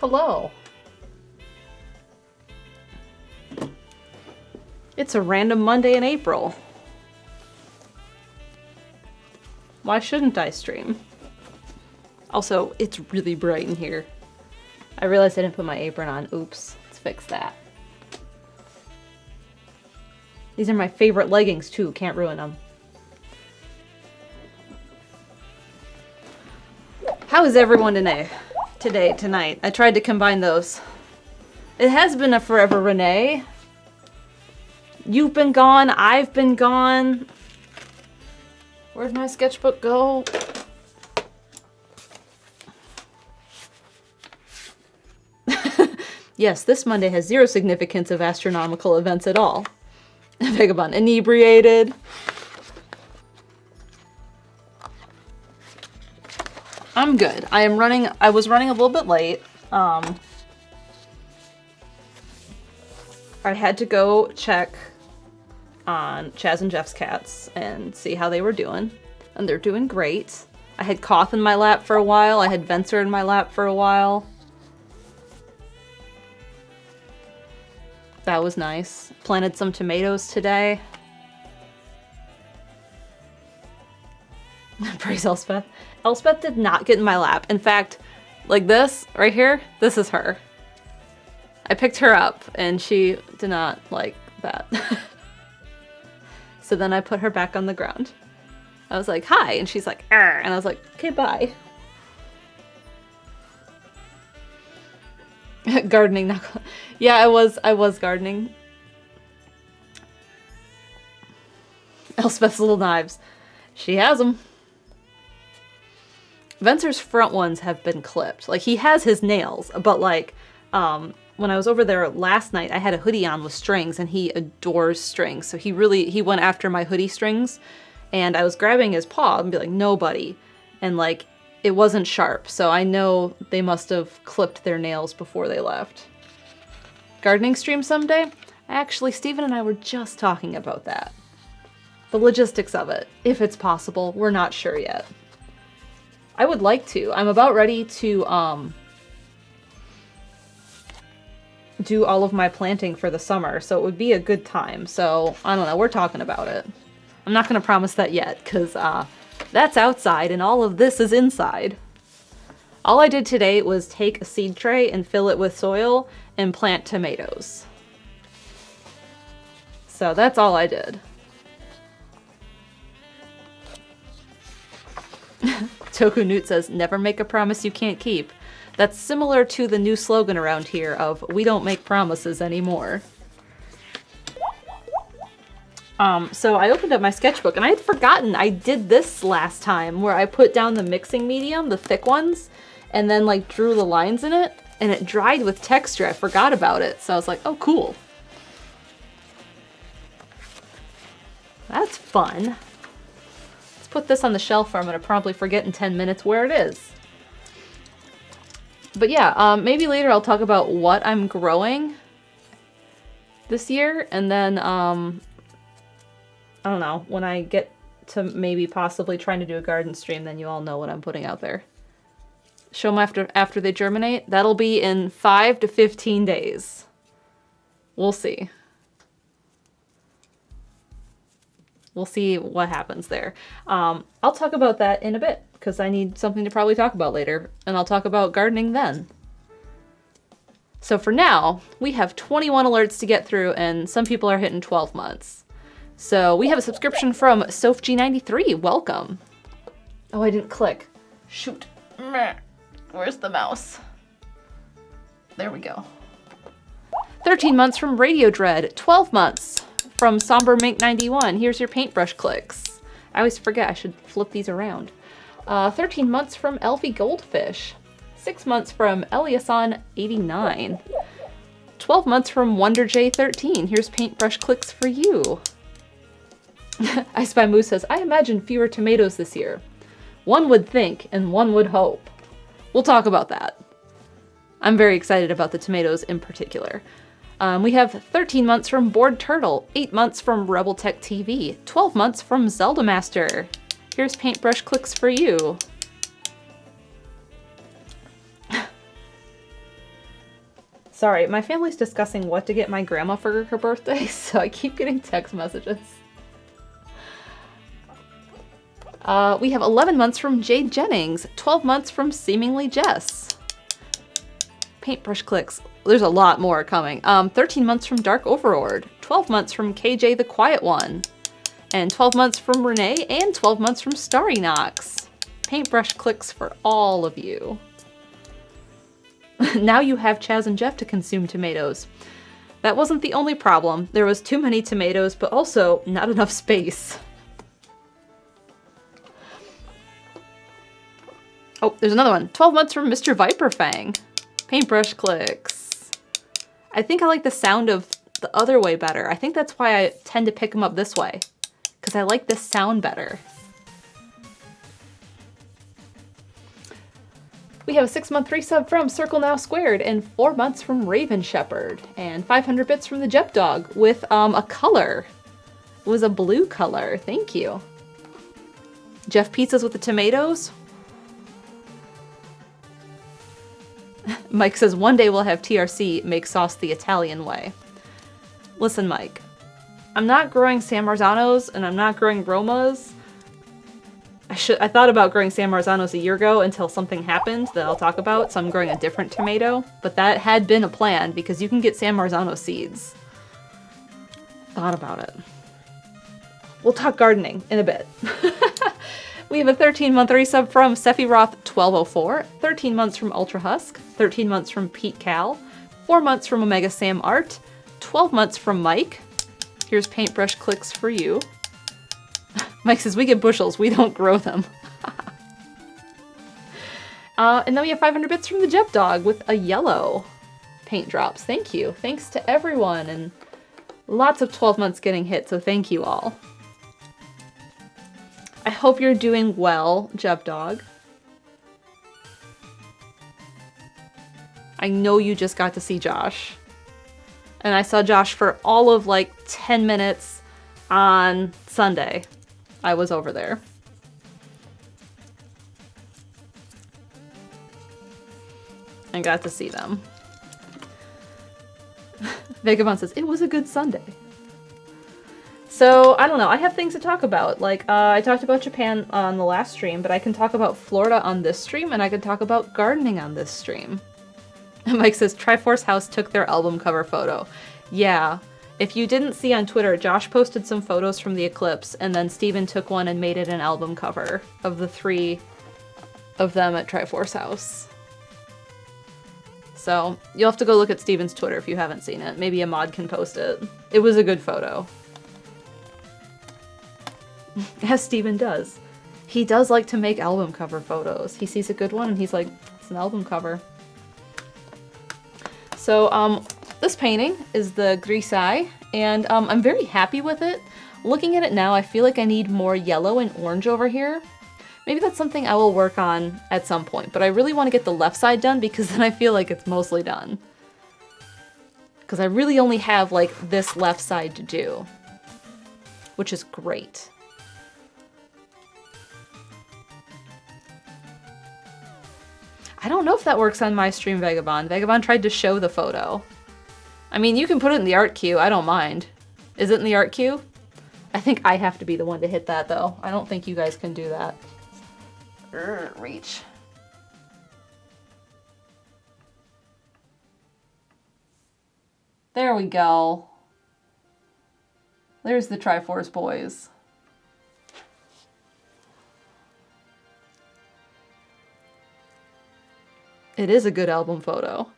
Hello. It's a random Monday in April. Why shouldn't I stream? Also, it's really bright in here. I realized I didn't put my apron on. Oops. Let's fix that. These are my favorite leggings too. Can't ruin them. How is everyone tonight? I tried to combine those. It has been a forever, Renee. You've been gone. I've been gone. Where'd my sketchbook go? Yes, this Monday has zero significance of astronomical events at all. Vagabond inebriated. I'm good. I was running a little bit late. I had to go check on Chaz and Jeff's cats and see how they were doing. And they're doing great. I had Koth in my lap for a while. I had Venser in my lap for a while. That was nice. Planted some tomatoes today. Praise Elspeth. Elspeth did not get in my lap. In fact, like this, right here, this is her. I picked her up and she did not like that. So then I put her back on the ground. I was like, hi, and she's like, arr, and I was like, okay, bye. Gardening, not yeah, I was gardening. Elspeth's little knives. She has them. Venser's front ones have been clipped. Like, he has his nails, but like, when I was over there last night, I had a hoodie on with strings, and he adores strings. So he went after my hoodie strings, and I was grabbing his paw and be like, no, buddy. And like, it wasn't sharp, so I know they must have clipped their nails before they left. Gardening stream someday? Actually, Steven and I were just talking about that. The logistics of it, if it's possible. We're not sure yet. I would like to. I'm about ready to do all of my planting for the summer, so it would be a good time. So, I don't know, we're talking about it. I'm not going to promise that yet, because that's outside and all of this is inside. All I did today was take a seed tray and fill it with soil and plant tomatoes. So that's all I did. Toku Newt says, never make a promise you can't keep. That's similar to the new slogan around here of, we don't make promises anymore. So I opened up my sketchbook and I had forgotten I did this last time where I put down the mixing medium, the thick ones, and then like drew the lines in it, and it dried with texture. I forgot about it. So I was like, oh, cool. That's fun. Let's put this on the shelf, or I'm going to probably forget in 10 minutes where it is. But yeah, maybe later I'll talk about what I'm growing this year, and then, I don't know, when I get to maybe possibly trying to do a garden stream, then you all know what I'm putting out there. Show them after they germinate. That'll be in 5 to 15 days. We'll see. We'll see what happens there. I'll talk about that in a bit, because I need something to probably talk about later, and I'll talk about gardening then. So for now, we have 21 alerts to get through, and some people are hitting 12 months. So we have a subscription from SophG93. Welcome. Oh, I didn't click. Shoot. Where's the mouse? There we go. 13 months from Radio Dread. 12 months from Somber Mink 91. Here's your paintbrush clicks. I always forget I should flip these around. 13 months from Elfie Goldfish. 6 months from Eliason 89. 12 months from Wonder J13. Here's paintbrush clicks for you. I Spy Moose says, I imagine fewer tomatoes this year. One would think, and one would hope. We'll talk about that. I'm very excited about the tomatoes in particular. We have 13 months from Bored Turtle, 8 months from Rebel Tech TV, 12 months from Zelda Master. Here's paintbrush clicks for you. Sorry, my family's discussing what to get my grandma for her birthday, so I keep getting text messages. We have 11 months from Jade Jennings, 12 months from Seemingly Jess. Paintbrush clicks. There's a lot more coming. 13 months from Dark Overlord, 12 months from KJ the Quiet One, and 12 months from Renee, and 12 months from Starry Knox. Paintbrush clicks for all of you. Now you have Chaz and Jeff to consume tomatoes. That wasn't the only problem. There was too many tomatoes, but also not enough space. Oh, there's another one. 12 months from Mr. Viperfang. Paintbrush clicks. I think I like the sound of the other way better. I think that's why I tend to pick them up this way, because I like this sound better. We have a 6-month resub from Circle Now Squared, and 4 months from Raven Shepherd, and 500 bits from the Jep Dog with a color. It was a blue color. Thank you. Jeff Pizzas with the tomatoes. Mike says, one day we'll have TRC make sauce the Italian way. Listen, Mike, I'm not growing San Marzanos and I'm not growing Romas. I thought about growing San Marzanos a year ago until something happened that I'll talk about, so I'm growing a different tomato. But that had been a plan because you can get San Marzano seeds. Thought about it. We'll talk gardening in a bit. We have a 13-month resub from Sephiroth 1204, 13 months from Ultra Husk, 13 months from Pete Cal, 4 months from Omega Sam Art, 12 months from Mike. Here's paintbrush clicks for you. Mike says, we get bushels, we don't grow them. And then we have 500 bits from the Jep Dog with a yellow paint drops. Thank you. Thanks to everyone, and lots of 12 months getting hit, so thank you all. I hope you're doing well, Jep Dog. I know you just got to see Josh. And I saw Josh for all of like 10 minutes on Sunday. I was over there. I got to see them. Vagabond says, it was a good Sunday. So, I don't know, I have things to talk about. Like, I talked about Japan on the last stream, but I can talk about Florida on this stream, and I can talk about gardening on this stream. And Mike says, Triforce House took their album cover photo. Yeah. If you didn't see on Twitter, Josh posted some photos from the eclipse, and then Steven took one and made it an album cover of the 3 of them at Triforce House. So, you'll have to go look at Steven's Twitter if you haven't seen it. Maybe a mod can post it. It was a good photo. As Steven does. He does like to make album cover photos. He sees a good one and he's like, it's an album cover. So, this painting is the Grisaille, and I'm very happy with it. Looking at it now, I feel like I need more yellow and orange over here. Maybe that's something I will work on at some point, but I really want to get the left side done because then I feel like it's mostly done. Because I really only have, like, this left side to do, which is great. I don't know if that works on my stream, Vagabond. Vagabond tried to show the photo. I mean, you can put it in the art queue. I don't mind. Is it in the art queue? I think I have to be the one to hit that, though. I don't think you guys can do that. Reach. There we go. There's the Triforce boys. It is a good album photo.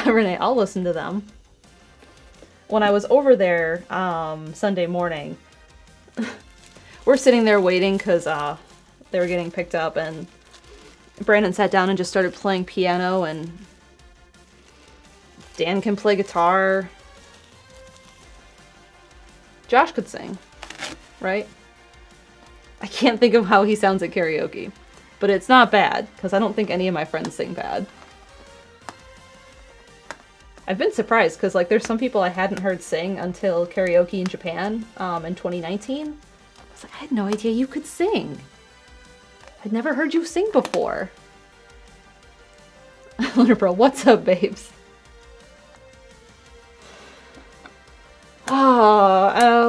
Renee, I'll listen to them. When I was over there Sunday morning, we're sitting there waiting because they were getting picked up, and Brandon sat down and just started playing piano, and Dan can play guitar. Josh could sing, right? I can't think of how he sounds at karaoke, but it's not bad, because I don't think any of my friends sing bad. I've been surprised, because like there's some people I hadn't heard sing until karaoke in Japan in 2019. was like, I had no idea you could sing. I'd never heard you sing before. Lunar Pearl, what's up, babes?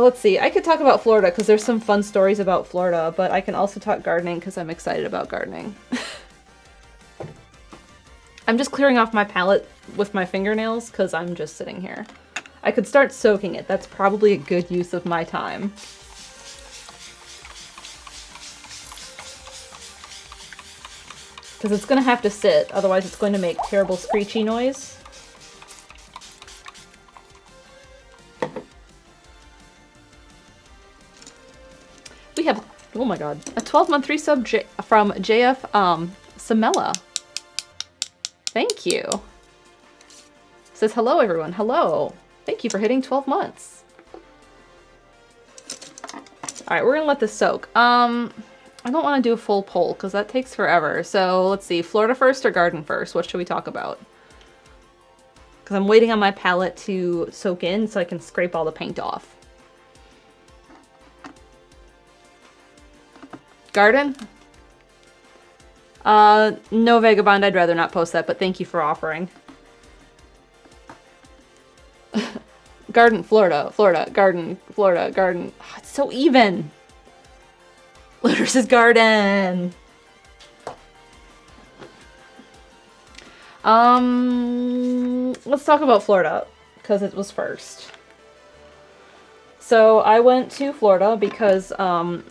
Let's see. I could talk about Florida because there's some fun stories about Florida, but I can also talk gardening because I'm excited about gardening. I'm just clearing off my palette with my fingernails because I'm just sitting here. I could start soaking it. That's probably a good use of my time. Because it's going to have to sit, otherwise it's going to make terrible screechy noise. We have, oh my god, a 12-month resub from JF Samela. Thank you. Says hello everyone, hello. Thank you for hitting 12 months. Alright, we're gonna let this soak. I don't want to do a full poll because that takes forever. So let's see, Florida first or garden first? What should we talk about? Because I'm waiting on my palette to soak in so I can scrape all the paint off. Garden? No, Vagabond, I'd rather not post that, but thank you for offering. Garden, Florida, Florida, garden, Florida, garden. Oh, it's so even. Luna's garden. Let's talk about Florida because it was first. So I went to Florida because I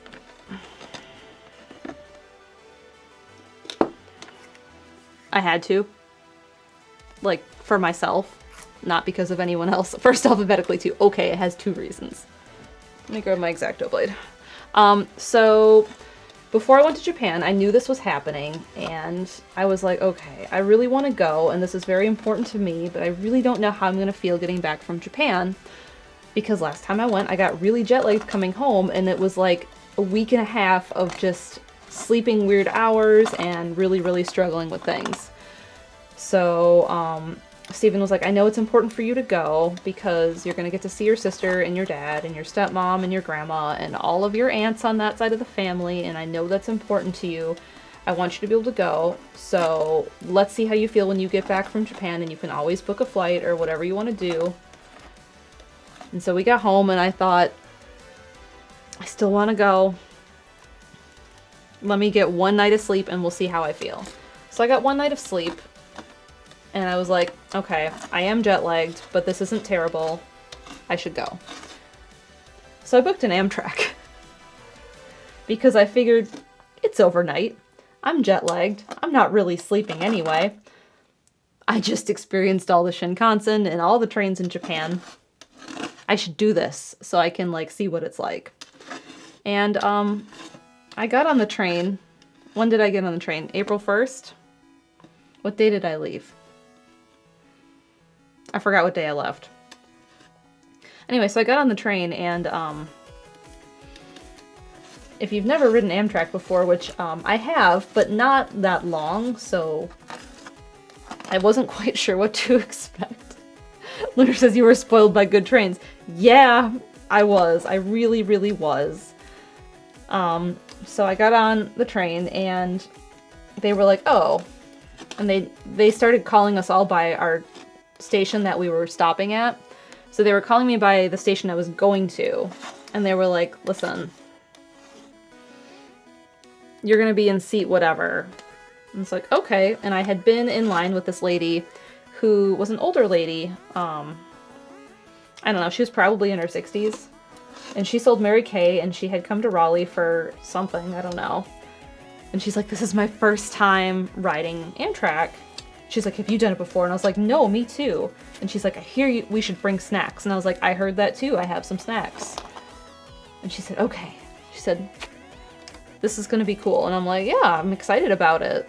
had to, like, for myself, not because of anyone else. First, alphabetically too. Okay, it has 2 reasons. Let me grab my X-Acto blade. So before I went to Japan, I knew this was happening, and I was like, okay, I really want to go, and this is very important to me, but I really don't know how I'm going to feel getting back from Japan, because last time I went, I got really jet-lagged coming home, and it was like a week and a half of just sleeping weird hours and really, really struggling with things. So, Stephen was like, I know it's important for you to go because you're going to get to see your sister and your dad and your stepmom and your grandma and all of your aunts on that side of the family, and I know that's important to you. I want you to be able to go, so let's see how you feel when you get back from Japan, and you can always book a flight or whatever you want to do. And so we got home, and I thought, I still want to go. Let me get one night of sleep, and we'll see how I feel. So I got one night of sleep. And I was like, okay, I am jet-lagged, but this isn't terrible. I should go. So I booked an Amtrak. Because I figured, it's overnight. I'm jet-lagged. I'm not really sleeping anyway. I just experienced all the Shinkansen and all the trains in Japan. I should do this so I can, like, see what it's like. And, I got on the train. When did I get on the train? April 1st? What day did I leave? I forgot what day I left. Anyway, so I got on the train, and if you've never ridden Amtrak before, which I have, but not that long, so I wasn't quite sure what to expect. Lunar says you were spoiled by good trains. Yeah, I was. I really, really was. So I got on the train, and they were like, oh, and they started calling us all by our station that we were stopping at. So they were calling me by the station I was going to, and they were like, listen, you're gonna be in seat whatever. And it's like, okay. And I had been in line with this lady who was an older lady. I don't know, she was probably in her 60s, and she sold Mary Kay, and she had come to Raleigh for something, I don't know. And she's like, this is my first time riding Amtrak. She's like, have you done it before? And I was like, no, me too. And she's like, I hear we should bring snacks. And I was like, I heard that too. I have some snacks. And she said, okay. She said, this is going to be cool. And I'm like, yeah, I'm excited about it.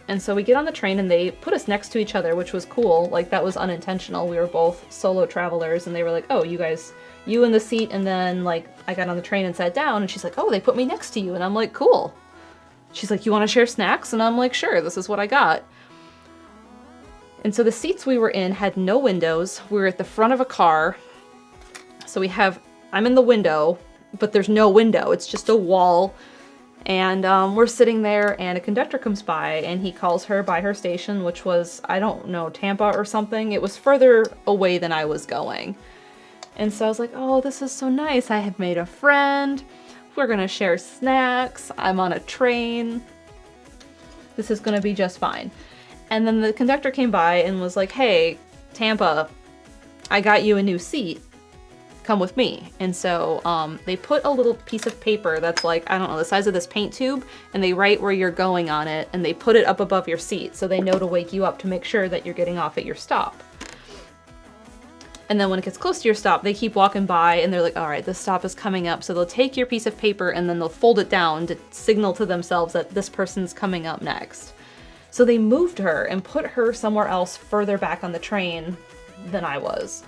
And so we get on the train, and they put us next to each other, which was cool. Like, that was unintentional. We were both solo travelers, and they were like, oh, you guys, you in the seat. And then, like, I got on the train and sat down, and she's like, oh, they put me next to you. And I'm like, cool. She's like, you want to share snacks? And I'm like, sure, this is what I got. And so the seats we were in had no windows. We were at the front of a car. So I'm in the window, but there's no window. It's just a wall. And we're sitting there, and a conductor comes by, and he calls her by her station, which was, I don't know, Tampa or something. It was further away than I was going. And so I was like, oh, this is so nice. I have made a friend. We're gonna share snacks. I'm on a train. This is gonna be just fine. And then the conductor came by and was like, hey, Tampa, I got you a new seat. Come with me. And so they put a little piece of paper that's like, I don't know, the size of this paint tube, and they write where you're going on it, and they put it up above your seat so they know to wake you up to make sure that you're getting off at your stop. And then when it gets close to your stop, they keep walking by and they're like, all right, this stop is coming up. So they'll take your piece of paper and then they'll fold it down to signal to themselves that this person's coming up next. So they moved her and put her somewhere else further back on the train than I was.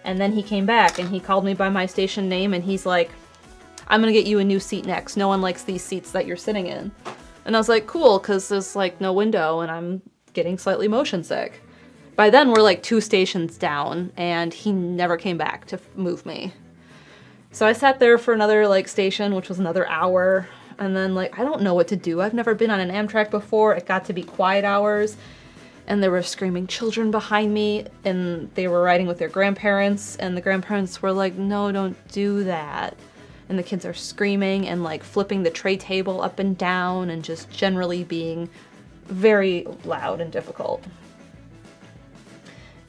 And then he came back and he called me by my station name and he's like, I'm gonna get you a new seat next. No one likes these seats that you're sitting in. And I was like, cool, because there's like no window and I'm getting slightly motion sick. By then we're like 2 stations down and he never came back to move me. So I sat there for another like station, which was another hour. And then like, I don't know what to do. I've never been on an Amtrak before. It got to be quiet hours and there were screaming children behind me and they were riding with their grandparents and the grandparents were like, no, don't do that. And the kids are screaming and like flipping the tray table up and down and just generally being very loud and difficult.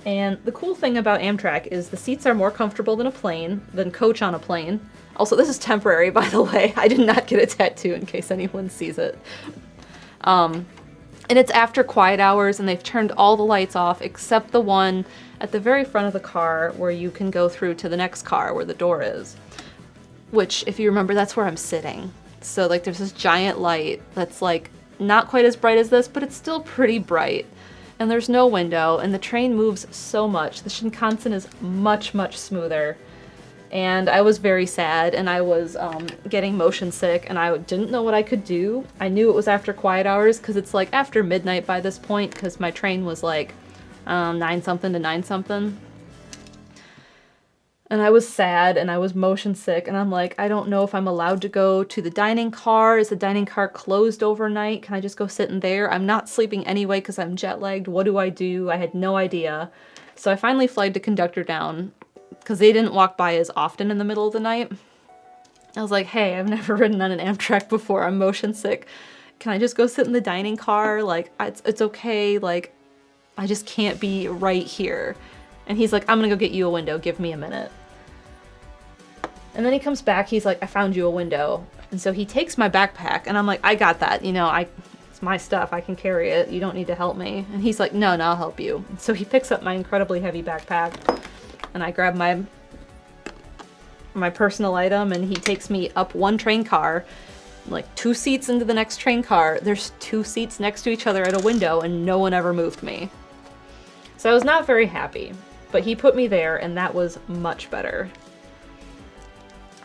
And the cool thing about Amtrak is the seats are more comfortable than coach on a plane. Also, this is temporary, by the way. I did not get a tattoo in case anyone sees it. And it's after quiet hours and they've turned all the lights off except the one at the very front of the car where you can go through to the next car where the door is. Which, if you remember, that's where I'm sitting. So like there's this giant light that's like not quite as bright as this, but it's still pretty bright. And there's no window, and the train moves so much. The Shinkansen is much, much smoother. And I was very sad, and I was getting motion sick, and I didn't know what I could do. I knew it was after quiet hours, because it's like after midnight by this point, because my train was like 9-something to 9-something. And I was sad, and I was motion sick, and I'm like, I don't know if I'm allowed to go to the dining car. Is the dining car closed overnight? Can I just go sit in there? I'm not sleeping anyway because I'm jet lagged. What do I do? I had no idea. So I finally flagged the conductor down because they didn't walk by as often in the middle of the night. I was like, hey, I've never ridden on an Amtrak before. I'm motion sick. Can I just go sit in the dining car? Like, it's okay. Like, I just can't be right here. And he's like, I'm gonna go get you a window. Give me a minute. And then he comes back, he's like, I found you a window. And so he takes my backpack, and I'm like, I got that, you know, it's my stuff, I can carry it, you don't need to help me. And he's like, no, I'll help you. And so he picks up my incredibly heavy backpack, and I grab my personal item, and he takes me up one train car, like 2 seats into the next train car. There's 2 seats next to each other at a window, and no one ever moved me. So I was not very happy, but he put me there, and that was much better.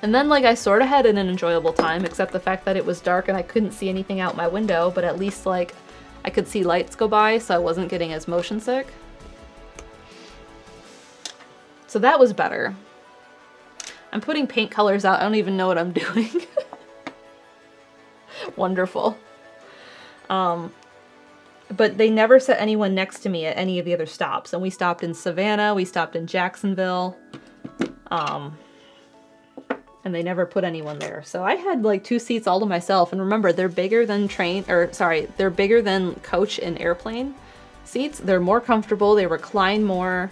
And then, like, I sort of had an enjoyable time, except the fact that it was dark and I couldn't see anything out my window, but at least, like, I could see lights go by, so I wasn't getting as motion sick. So that was better. I'm putting paint colors out. I don't even know what I'm doing. Wonderful. But they never set anyone next to me at any of the other stops. And we stopped in Savannah, we stopped in Jacksonville. And they never put anyone there. So I had like 2 seats all to myself. And remember, they're bigger than they're bigger than coach and airplane seats. They're more comfortable, they recline more.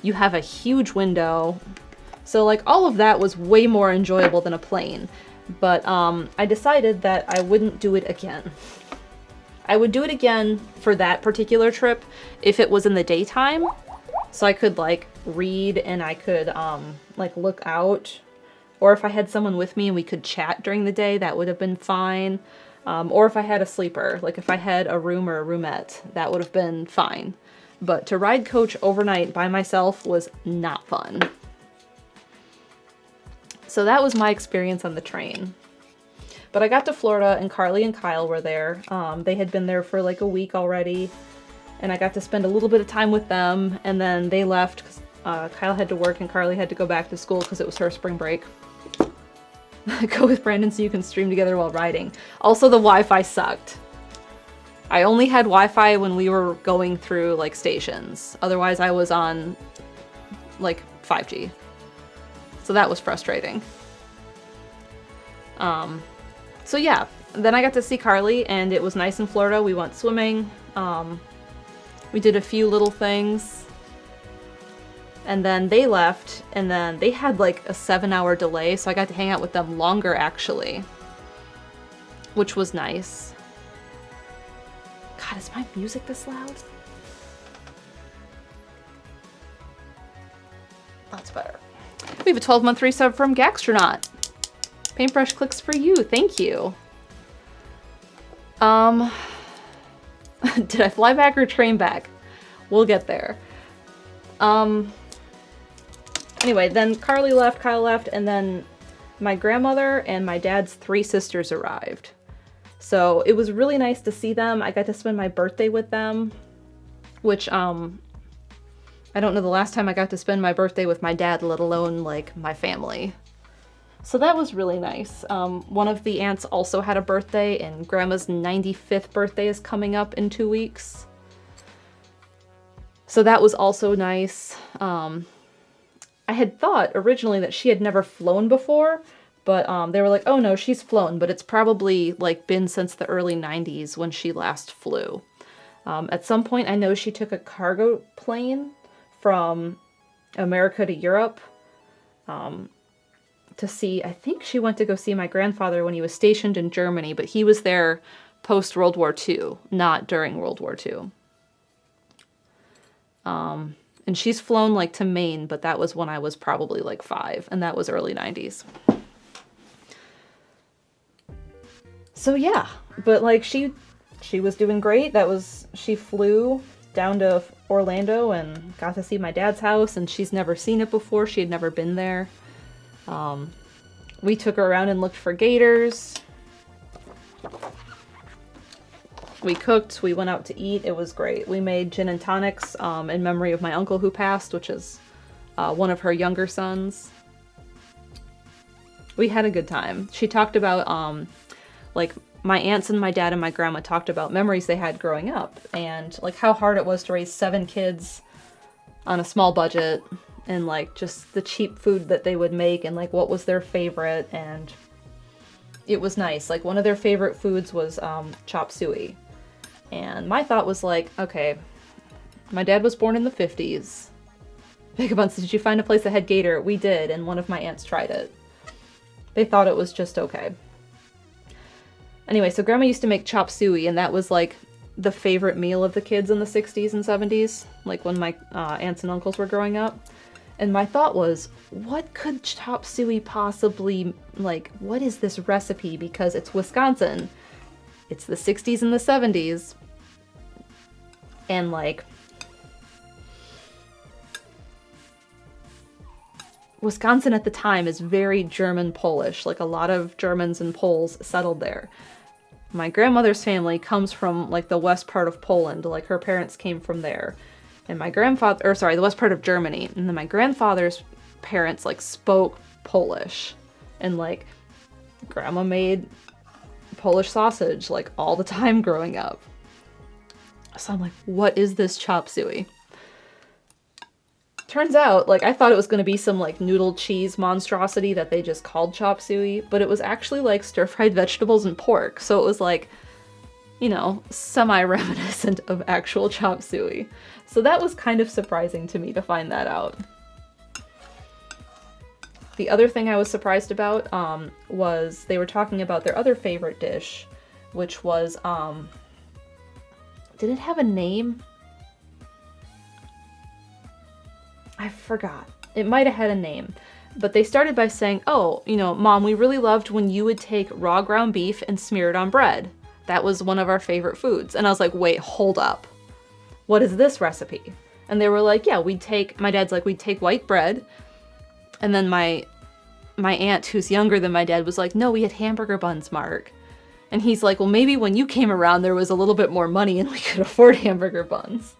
You have a huge window. So like all of that was way more enjoyable than a plane. But I decided that I wouldn't do it again. I would do it again for that particular trip if it was in the daytime. So I could like read and I could like look out. Or if I had someone with me and we could chat during the day, that would have been fine. Or if I had a sleeper, like if I had a room or a roomette, that would have been fine. But to ride coach overnight by myself was not fun. So that was my experience on the train. But I got to Florida and Carly and Kyle were there. They had been there for like a week already. And I got to spend a little bit of time with them. And then they left because Kyle had to work and Carly had to go back to school because it was her spring break. Go with Brandon so you can stream together while riding. Also, the Wi-Fi sucked. I only had Wi-Fi when we were going through, like, stations. Otherwise, I was on, like, 5G. So that was frustrating. So yeah, then I got to see Carly, and it was nice in Florida. We went swimming. We did a few little things. And then they left, and then they had like a 7-hour delay, so I got to hang out with them longer, actually. Which was nice. God, is my music this loud? That's better. We have a 12-month resub from Gaxtronaut. Paintbrush clicks for you. Thank you. Did I fly back or train back? We'll get there. Anyway, then Carly left, Kyle left, and then my grandmother and my dad's 3 sisters arrived. So it was really nice to see them. I got to spend my birthday with them, which, I don't know the last time I got to spend my birthday with my dad, let alone, like, my family. So that was really nice. One of the aunts also had a birthday, and Grandma's 95th birthday is coming up in 2 weeks. So that was also nice. I had thought originally that she had never flown before, but they were like, oh no, she's flown, but it's probably like been since the early 90s when she last flew. At some point I know she took a cargo plane from America to Europe to see, I think she went to go see my grandfather when he was stationed in Germany, but he was there post-World War II, not during World War II. And she's flown like to Maine, but that was when I was probably like 5, and that was early 90s. So yeah, but like she was doing great. She flew down to Orlando and got to see my dad's house, and she's never seen it before. She had never been there. We took her around and looked for gators. We cooked, we went out to eat, it was great. We made gin and tonics in memory of my uncle who passed, which is one of her younger sons. We had a good time. She talked about, like, my aunts and my dad and my grandma talked about memories they had growing up, and, like, how hard it was to raise 7 kids on a small budget, and, like, just the cheap food that they would make, and, like, what was their favorite, and it was nice. Like, one of their favorite foods was chop suey. And my thought was like, okay, my dad was born in the 50s. Vagabond said, did you find a place that had gator? We did, and one of my aunts tried it. They thought it was just okay. Anyway, so Grandma used to make chop suey, and that was like the favorite meal of the kids in the 60s and 70s, like when my aunts and uncles were growing up. And my thought was, what could chop suey possibly, like, what is this recipe? Because it's Wisconsin. It's the 60s and the 70s. And, like, Wisconsin at the time is very German-Polish. Like, a lot of Germans and Poles settled there. My grandmother's family comes from, like, the west part of Poland. Like, her parents came from there. And my grandfather, the west part of Germany. And then my grandfather's parents, like, spoke Polish. And, like, Grandma made Polish sausage, like, all the time growing up. So I'm like, what is this chop suey? Turns out, like, I thought it was going to be some, like, noodle cheese monstrosity that they just called chop suey, but it was actually, like, stir-fried vegetables and pork. So it was, like, you know, semi-reminiscent of actual chop suey. So that was kind of surprising to me to find that out. The other thing I was surprised about was they were talking about their other favorite dish, which was, did it have a name? I forgot. It might have had a name. But they started by saying, oh, you know, Mom, we really loved when you would take raw ground beef and smear it on bread. That was one of our favorite foods. And I was like, wait, hold up. What is this recipe? And they were like, yeah, my dad's like, we'd take white bread. And then my aunt, who's younger than my dad, was like, no, we had hamburger buns, Mark. And he's like, well, maybe when you came around, there was a little bit more money and we could afford hamburger buns.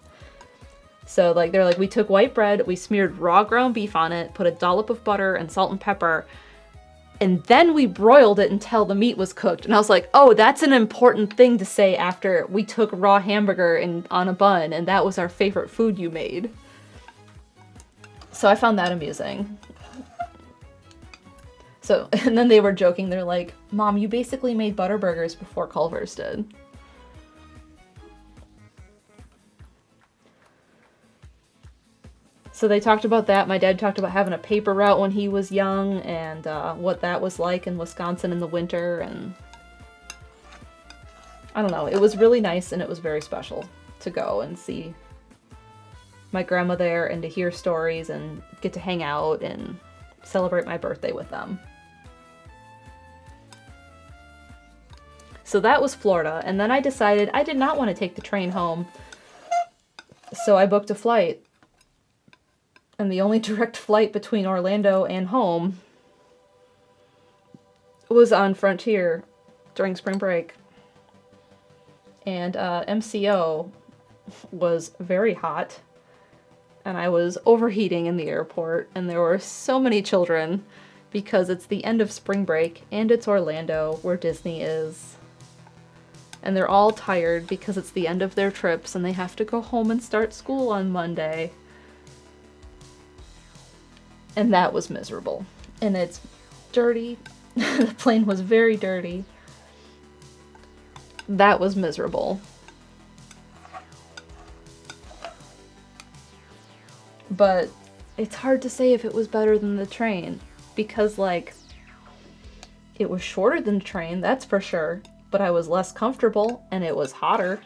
So, like, they're like, we took white bread, we smeared raw ground beef on it, put a dollop of butter and salt and pepper, And then we broiled it until the meat was cooked. And I was like, oh, that's an important thing to say after we took raw hamburger on a bun, and that was our favorite food you made. So I found that amusing. So, and then they were joking. They're like, Mom, you basically made butter burgers before Culver's did. So they talked about that. My dad talked about having a paper route when he was young and what that was like in Wisconsin in the winter. And I don't know. It was really nice and it was very special to go and see my grandma there and to hear stories and get to hang out and celebrate my birthday with them. So that was Florida. And then I decided I did not want to take the train home. So I booked a flight. And the only direct flight between Orlando and home was on Frontier during spring break. And MCO was very hot. And I was overheating in the airport. And there were so many children because it's the end of spring break and it's Orlando where Disney is. And they're all tired because it's the end of their trips and they have to go home and start school on Monday. And that was miserable. And it's dirty. The plane was very dirty. That was miserable. But it's hard to say if it was better than the train. Because, like, it was shorter than the train, that's for sure. But I was less comfortable, and it was hotter.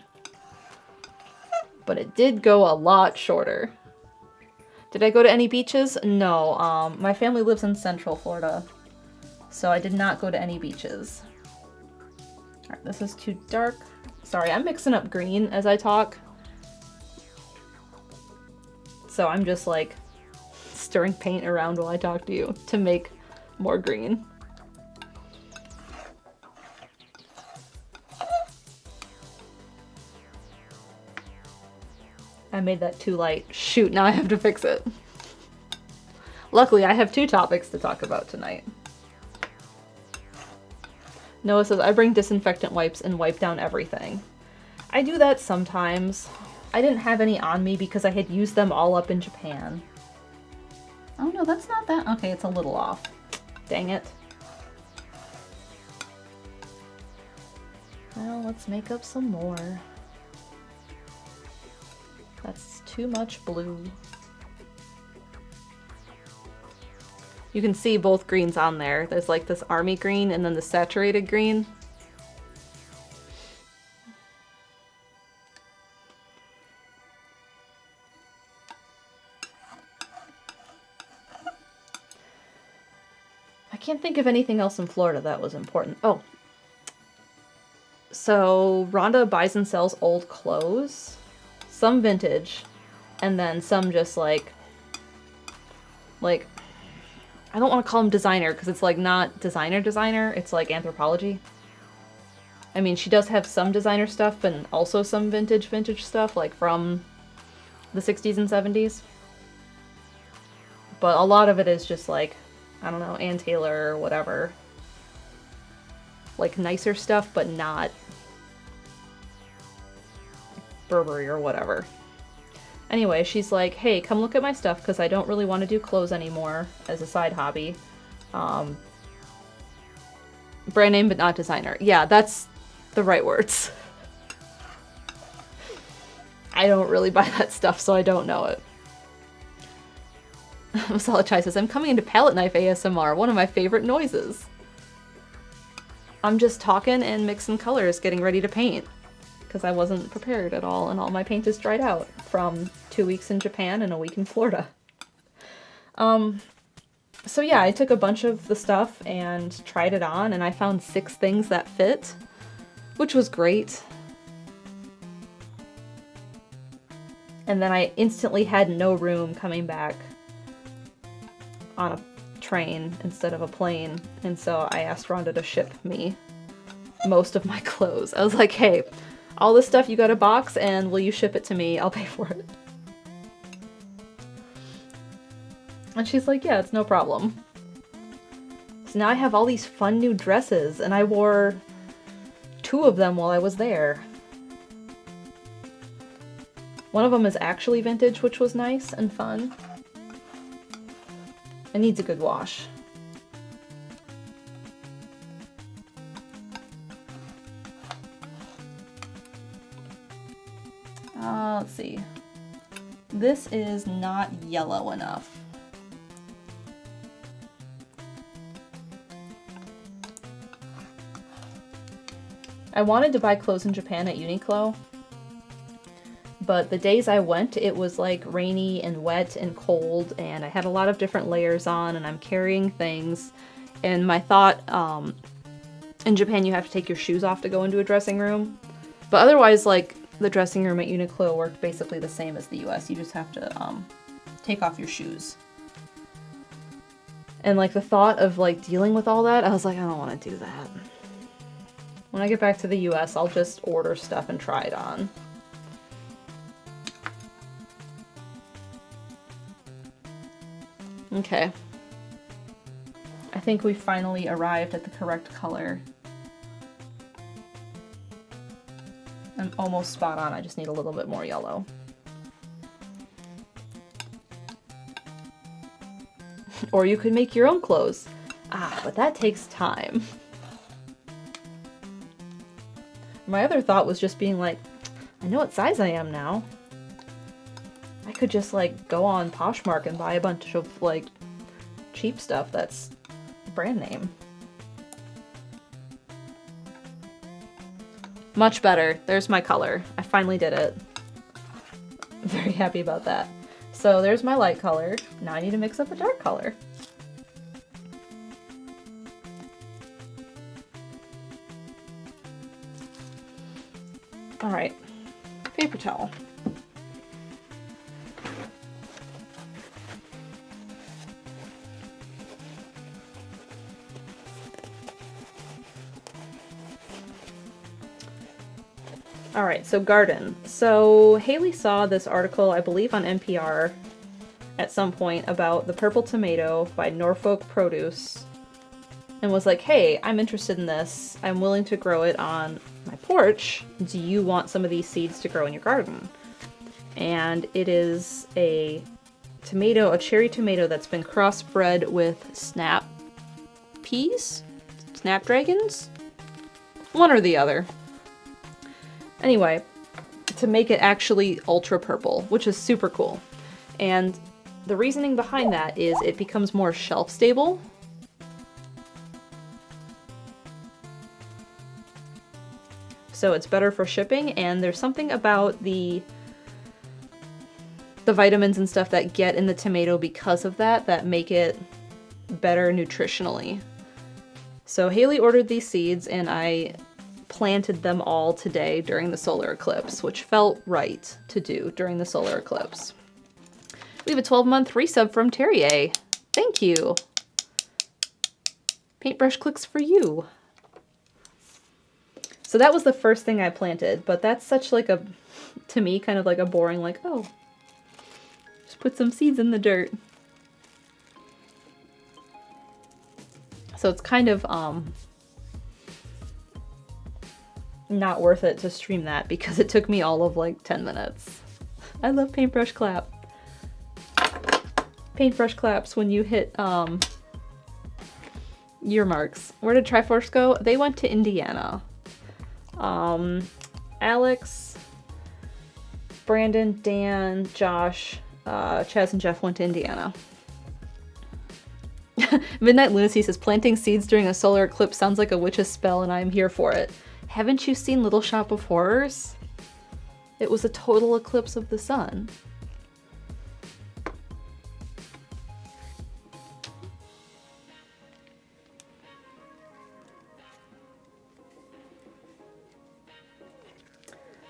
But it did go a lot shorter. Did I go to any beaches? No. My family lives in Central Florida, so I did not go to any beaches. Alright, this is too dark. Sorry, I'm mixing up green as I talk. So I'm just like stirring paint around while I talk to you to make more green. I made that too light. Shoot, now I have to fix it. Luckily, I have 2 topics to talk about tonight. Noah says, I bring disinfectant wipes and wipe down everything. I do that sometimes. I didn't have any on me because I had used them all up in Japan. Oh no, that's not that. Okay, it's a little off. Dang it. Well, let's make up some more. That's too much blue. You can see both greens on there. There's like this army green and then the saturated green. I can't think of anything else in Florida that was important. Oh. So Rhonda buys and sells old clothes. Some vintage, and then some just like, I don't want to call them designer, because it's like not designer, it's like Anthropologie. I mean, she does have some designer stuff, and also some vintage stuff, like from the 60s and 70s. But a lot of it is just like, I don't know, Ann Taylor or whatever. Like nicer stuff, but not Burberry or whatever. Anyway, she's like, hey, come look at my stuff because I don't really want to do clothes anymore as a side hobby. Brand name but not designer. Yeah, that's the right words. I don't really buy that stuff, so I don't know it. Masala Chai says, I'm coming into palette knife ASMR, one of my favorite noises. I'm just talking and mixing colors, getting ready to paint. Because I wasn't prepared at all, and all my paint is dried out from 2 weeks in Japan and a week in Florida. So yeah, I took a bunch of the stuff and tried it on, and I found 6 things that fit, which was great. And then I instantly had no room coming back on a train instead of a plane, and so I asked Rhonda to ship me most of my clothes. I was like, hey, all this stuff you got a box, and will you ship it to me? I'll pay for it. And she's like, yeah, it's no problem. So now I have all these fun new dresses, and I wore 2 of them while I was there. One of them is actually vintage, which was nice and fun. It needs a good wash. Let's see. This is not yellow enough. I wanted to buy clothes in Japan at Uniqlo, but the days I went, it was like rainy and wet and cold, and I had a lot of different layers on, and I'm carrying things. And my thought, in Japan you have to take your shoes off to go into a dressing room. But otherwise, like, the dressing room at Uniqlo worked basically the same as the US. You just have to take off your shoes. And like the thought of like dealing with all that, I was like, I don't want to do that. When I get back to the US, I'll just order stuff and try it on. Okay. I think we finally arrived at the correct color. I'm almost spot on, I just need a little bit more yellow. Or you could make your own clothes. But that takes time. My other thought was just being like, I know what size I am now. I could just like go on Poshmark and buy a bunch of like cheap stuff that's brand name. Much better. There's my color. I finally did it. I'm very happy about that. So there's my light color. Now I need to mix up a dark color. All right, paper towel. All right, so garden. So Haley saw this article, I believe on NPR at some point, about the purple tomato by Norfolk Produce, and was like, hey, I'm interested in this. I'm willing to grow it on my porch. Do you want some of these seeds to grow in your garden? And it is a tomato, a cherry tomato that's been crossbred with snap peas? Snapdragons? One or the other. Anyway, to make it actually ultra purple, which is super cool. And the reasoning behind that is it becomes more shelf stable. So it's better for shipping, and there's something about the vitamins and stuff that get in the tomato because of that that make it better nutritionally. So Haley ordered these seeds, and I planted them all today during the solar eclipse, which felt right to do during the solar eclipse. We have a 12-month resub from Terrier. Thank you. Paintbrush clicks for you. So that was the first thing I planted, but that's such like a, to me, kind of like a boring, like, oh, just put some seeds in the dirt. So it's kind of, not worth it to stream that because it took me all of like 10 minutes. I love paintbrush clap. Paintbrush claps when you hit year marks. Where did Triforce go? They went to Indiana. Alex, Brandon, Dan, Josh, Chaz, and Jeff went to Indiana. Midnight Lunacy says, planting seeds during a solar eclipse sounds like a witch's spell and I'm here for it. Haven't you seen Little Shop of Horrors? It was a total eclipse of the sun.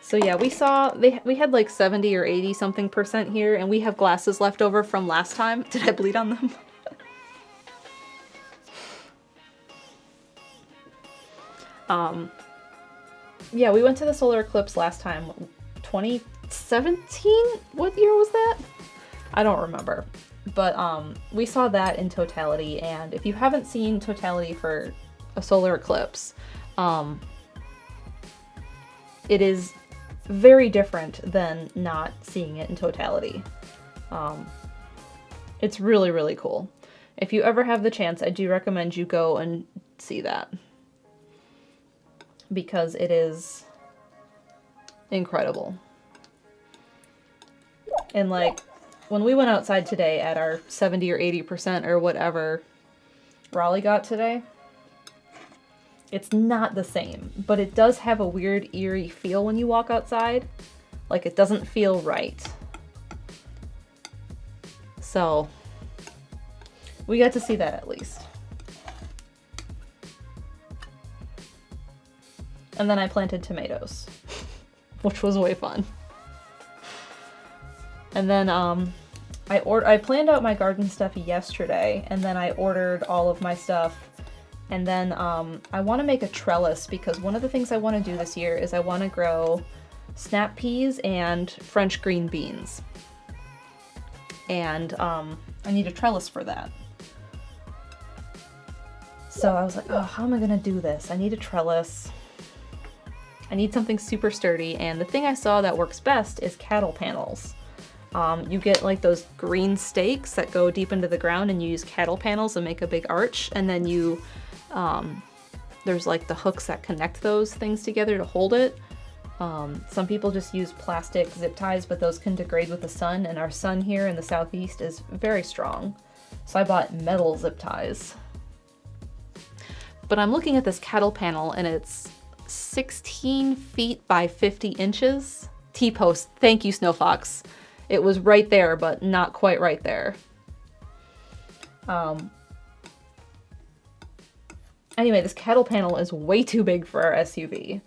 So yeah, we had like 70 or 80 something % here, and we have glasses left over from last time. Did I bleed on them? Yeah, we went to the solar eclipse last time, 2017? What year was that? I don't remember. But we saw that in totality, and if you haven't seen totality for a solar eclipse, it is very different than not seeing it in totality. It's really, really cool. If you ever have the chance, I do recommend you go and see that, because it is incredible. And like, when we went outside today at our 70 or 80% or whatever Raleigh got today, it's not the same, but it does have a weird eerie feel when you walk outside. Like, it doesn't feel right. So we got to see that at least. And then I planted tomatoes, which was way fun. And then I planned out my garden stuff yesterday, and then I ordered all of my stuff. And then I want to make a trellis, because one of the things I want to do this year is I want to grow snap peas and French green beans. And I need a trellis for that. So I was like, oh, how am I going to do this? I need a trellis. I need something super sturdy, and the thing I saw that works best is cattle panels. You get like those green stakes that go deep into the ground, and you use cattle panels and make a big arch, and then you, there's like the hooks that connect those things together to hold it. Some people just use plastic zip ties, but those can degrade with the sun, and our sun here in the southeast is very strong. So I bought metal zip ties. But I'm looking at this cattle panel, and it's 16 feet by 50 inches. T-post, thank you, Snowfox. It was right there, but not quite right there. Anyway, this cattle panel is way too big for our SUV.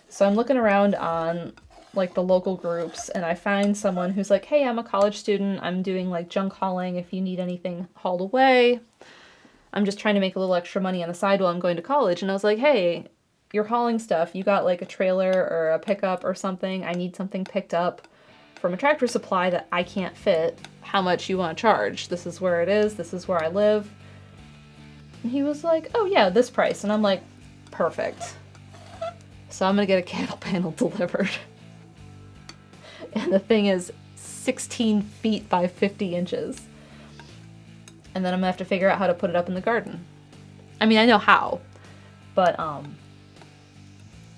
So I'm looking around on like the local groups, and I find someone who's like, hey, I'm a college student. I'm doing like junk hauling if you need anything hauled away. I'm just trying to make a little extra money on the side while I'm going to college. And I was like, hey, you're hauling stuff. You got like a trailer or a pickup or something. I need something picked up from a Tractor Supply that I can't fit. How much you want to charge? This is where it is. This is where I live. And he was like, oh yeah, this price. And I'm like, perfect. So I'm going to get a cattle panel delivered. And the thing is 16 feet by 50 inches. And then I'm going to have to figure out how to put it up in the garden. I mean, I know how, but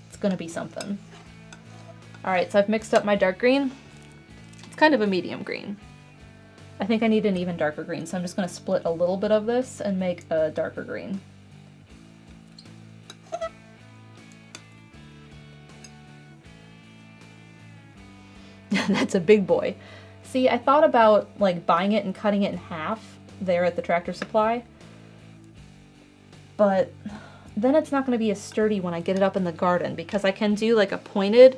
it's going to be something. All right, so I've mixed up my dark green. It's kind of a medium green. I think I need an even darker green, so I'm just going to split a little bit of this and make a darker green. That's a big boy. See, I thought about like buying it and cutting it in half there at the Tractor Supply, but then it's not going to be as sturdy when I get it up in the garden, because I can do like a pointed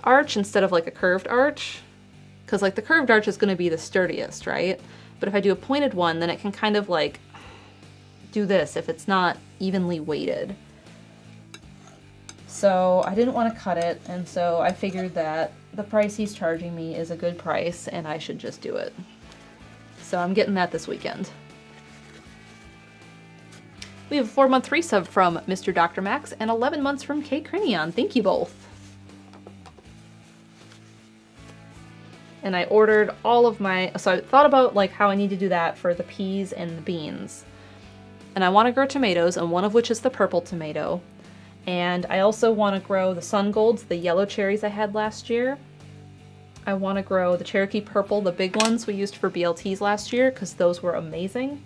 arch instead of like a curved arch, because like the curved arch is going to be the sturdiest, right? But if I do a pointed one, then it can kind of like do this if it's not evenly weighted. So I didn't want to cut it, and so I figured that the price he's charging me is a good price and I should just do it. So I'm getting that this weekend. We have a 4-month resub from Mr. Dr. Max and 11 months from Kate Crinion. Thank you both. And I ordered all of my, so I thought about like how I need to do that for the peas and the beans. And I want to grow tomatoes, and one of which is the purple tomato. And I also want to grow the sun golds, the yellow cherries I had last year. I want to grow the Cherokee purple, the big ones we used for BLTs last year, because those were amazing.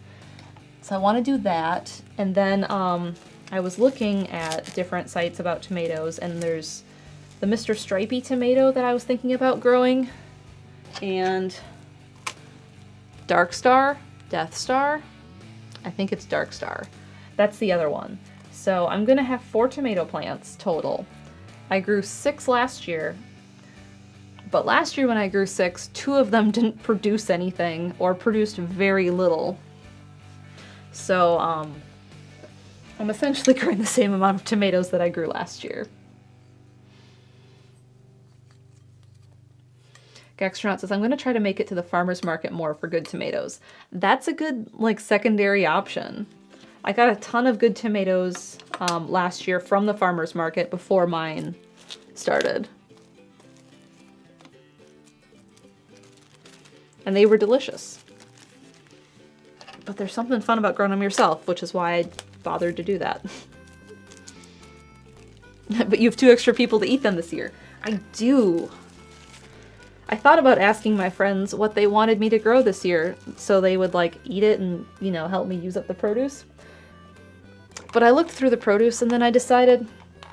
So I want to do that. And then I was looking at different sites about tomatoes, and there's the Mr. Stripey tomato that I was thinking about growing, and Dark Star, Death Star. I think it's Dark Star. That's the other one. So I'm gonna have 4 tomato plants total. I grew 6 last year, but last year when I grew 6, 2 of them didn't produce anything or produced very little. So I'm essentially growing the same amount of tomatoes that I grew last year. Gaxtronaut says, I'm going to try to make it to the farmer's market more for good tomatoes. That's a good, like, secondary option. I got a ton of good tomatoes last year from the farmer's market before mine started. And they were delicious. But there's something fun about growing them yourself, which is why I bothered to do that. But you have 2 extra people to eat them this year. I do. I thought about asking my friends what they wanted me to grow this year so they would like eat it and, you know, help me use up the produce. But I looked through the produce and then I decided,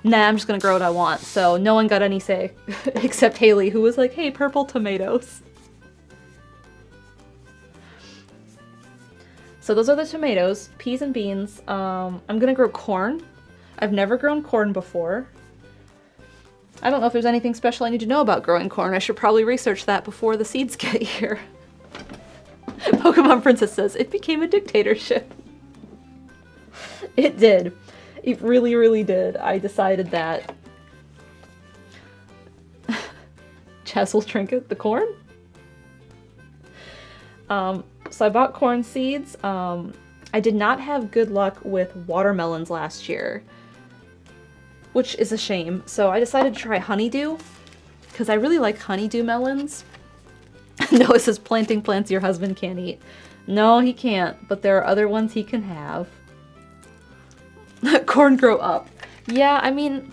nah, I'm just gonna grow what I want. So no one got any say except Haley, who was like, hey, purple tomatoes. So those are the tomatoes, peas and beans. I'm gonna grow corn. I've never grown corn before. I don't know if there's anything special I need to know about growing corn. I should probably research that before the seeds get here. Pokemon Princess says, it became a dictatorship. It did. It really, really did. I decided that... Chessel Trinket, the corn? So I bought corn seeds. I did not have good luck with watermelons last year, which is a shame. So I decided to try honeydew, because I really like honeydew melons. Noah says, planting plants your husband can't eat. No, he can't, but there are other ones he can have. Corn grow up. Yeah, I mean,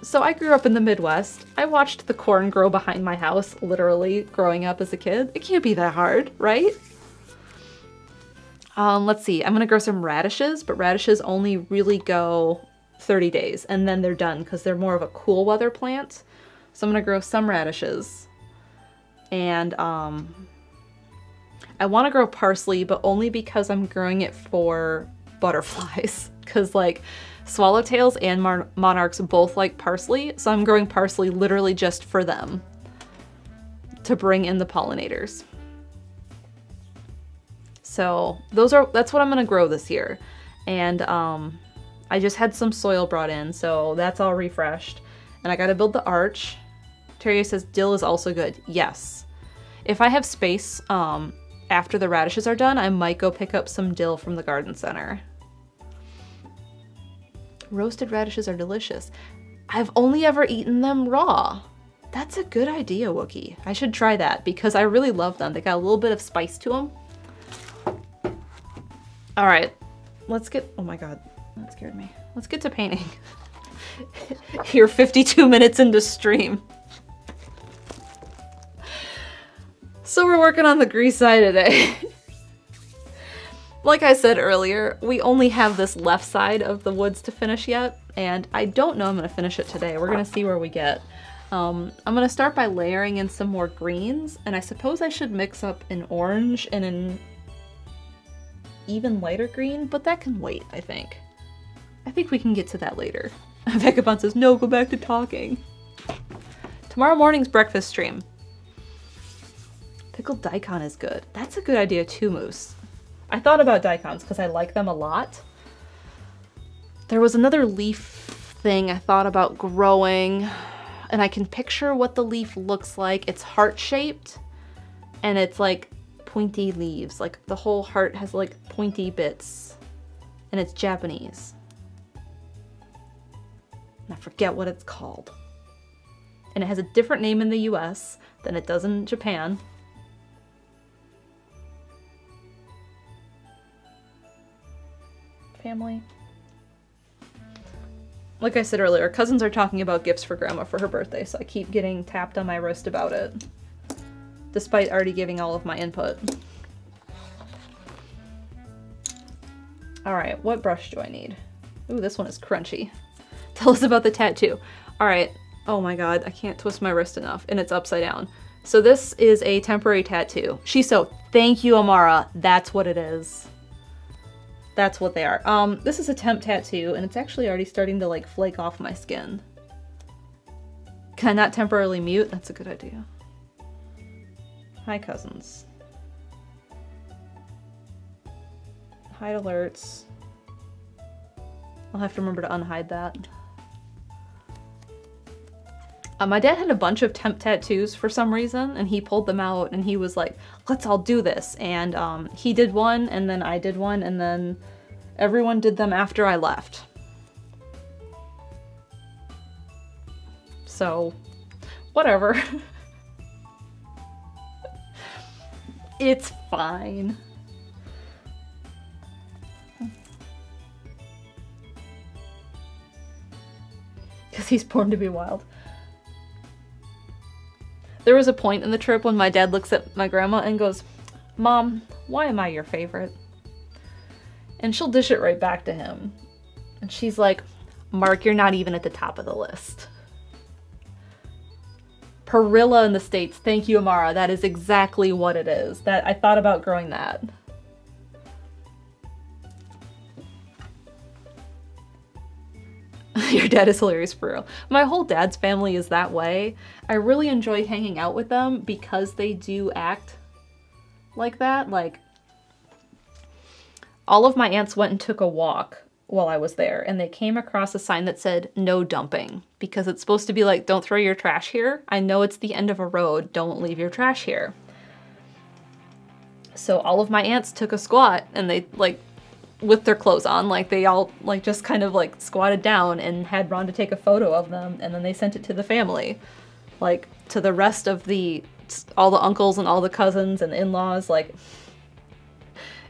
so I grew up in the Midwest. I watched the corn grow behind my house, literally, growing up as a kid. It can't be that hard, right? Let's see. I'm gonna grow some radishes, but radishes only really go 30 days, and then they're done because they're more of a cool weather plant. So I'm gonna grow some radishes. And I want to grow parsley, but only because I'm growing it for butterflies. Because like swallowtails and monarchs both like parsley, so I'm growing parsley literally just for them, to bring in the pollinators. So that's what I'm gonna grow this year. And I just had some soil brought in, so that's all refreshed. And I gotta build the arch. Terry says dill is also good. Yes. If I have space after the radishes are done, I might go pick up some dill from the garden center. Roasted radishes are delicious. I've only ever eaten them raw. That's a good idea, Wookie. I should try that because I really love them. They got a little bit of spice to them. All right, let's get, oh my God, that scared me. Let's get to painting. You're 52 minutes into stream. So we're working on the Grisaille today. Like I said earlier, we only have this left side of the woods to finish yet, and I don't know I'm gonna finish it today. We're gonna see where we get. I'm gonna start by layering in some more greens, and I suppose I should mix up an orange and an even lighter green, but that can wait, I think. I think we can get to that later. Vagabond says, no, go back to talking. Tomorrow morning's breakfast stream. Pickled daikon is good. That's a good idea too, Moose. I thought about daikons because I like them a lot. There was another leaf thing I thought about growing, and I can picture what the leaf looks like. It's heart-shaped, and it's like pointy leaves. Like the whole heart has like pointy bits, and it's Japanese. And I forget what it's called. And it has a different name in the US than it does in Japan. Family. Like I said earlier, cousins are talking about gifts for Grandma for her birthday, so I keep getting tapped on my wrist about it, despite already giving all of my input. Alright, what brush do I need? Ooh, this one is crunchy. Tell us about the tattoo. Alright, oh my god, I can't twist my wrist enough, and it's upside down. So this is a temporary tattoo. Shiso, thank you, Amara. That's what it is. That's what they are. This is a temp tattoo, and it's actually already starting to like flake off my skin. Can I not temporarily mute? That's a good idea. Hi, cousins. Hide alerts. I'll have to remember to unhide that. My dad had a bunch of temp tattoos for some reason, and he pulled them out, and he was like, let's all do this. And he did one, and then I did one, and then everyone did them after I left. So, whatever. It's fine. Because he's born to be wild. There was a point in the trip when my dad looks at my grandma and goes, Mom, why am I your favorite? And she'll dish it right back to him. And she's like, Mark, you're not even at the top of the list. Perilla in the States. Thank you, Amara. That is exactly what it is. That I thought about growing that. Your dad is hilarious for real. My whole dad's family is that way. I really enjoy hanging out with them because they do act like that. Like, all of my aunts went and took a walk while I was there, and they came across a sign that said no dumping, because it's supposed to be like, don't throw your trash here. I know it's the end of a road. Don't leave your trash here. So all of my aunts took a squat, and they, like, with their clothes on, like, they all, like, just kind of, like, squatted down and had Ron to take a photo of them, and then they sent it to the family. Like, to the rest of all the uncles and all the cousins and in-laws, like,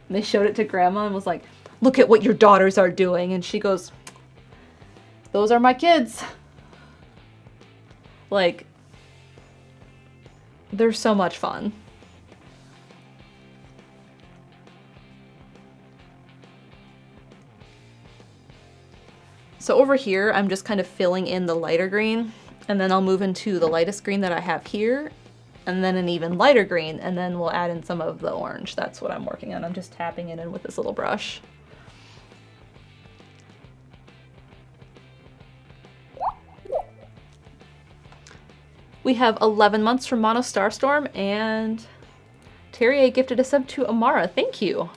and they showed it to Grandma and was like, look at what your daughters are doing. And she goes, those are my kids. Like, they're so much fun. So over here, I'm just kind of filling in the lighter green, and then I'll move into the lightest green that I have here, and then an even lighter green, and then we'll add in some of the orange. That's what I'm working on. I'm just tapping it in with this little brush. We have 11 months from Mono Starstorm, and Terrier gifted a sub to Amara. Thank you.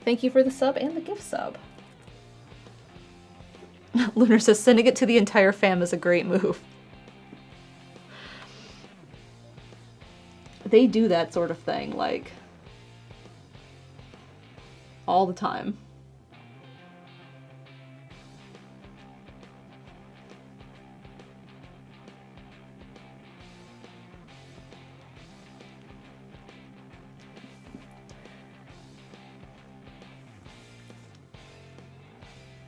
Thank you for the sub and the gift sub. Lunar says sending it to the entire fam is a great move. They do that sort of thing, like, all the time.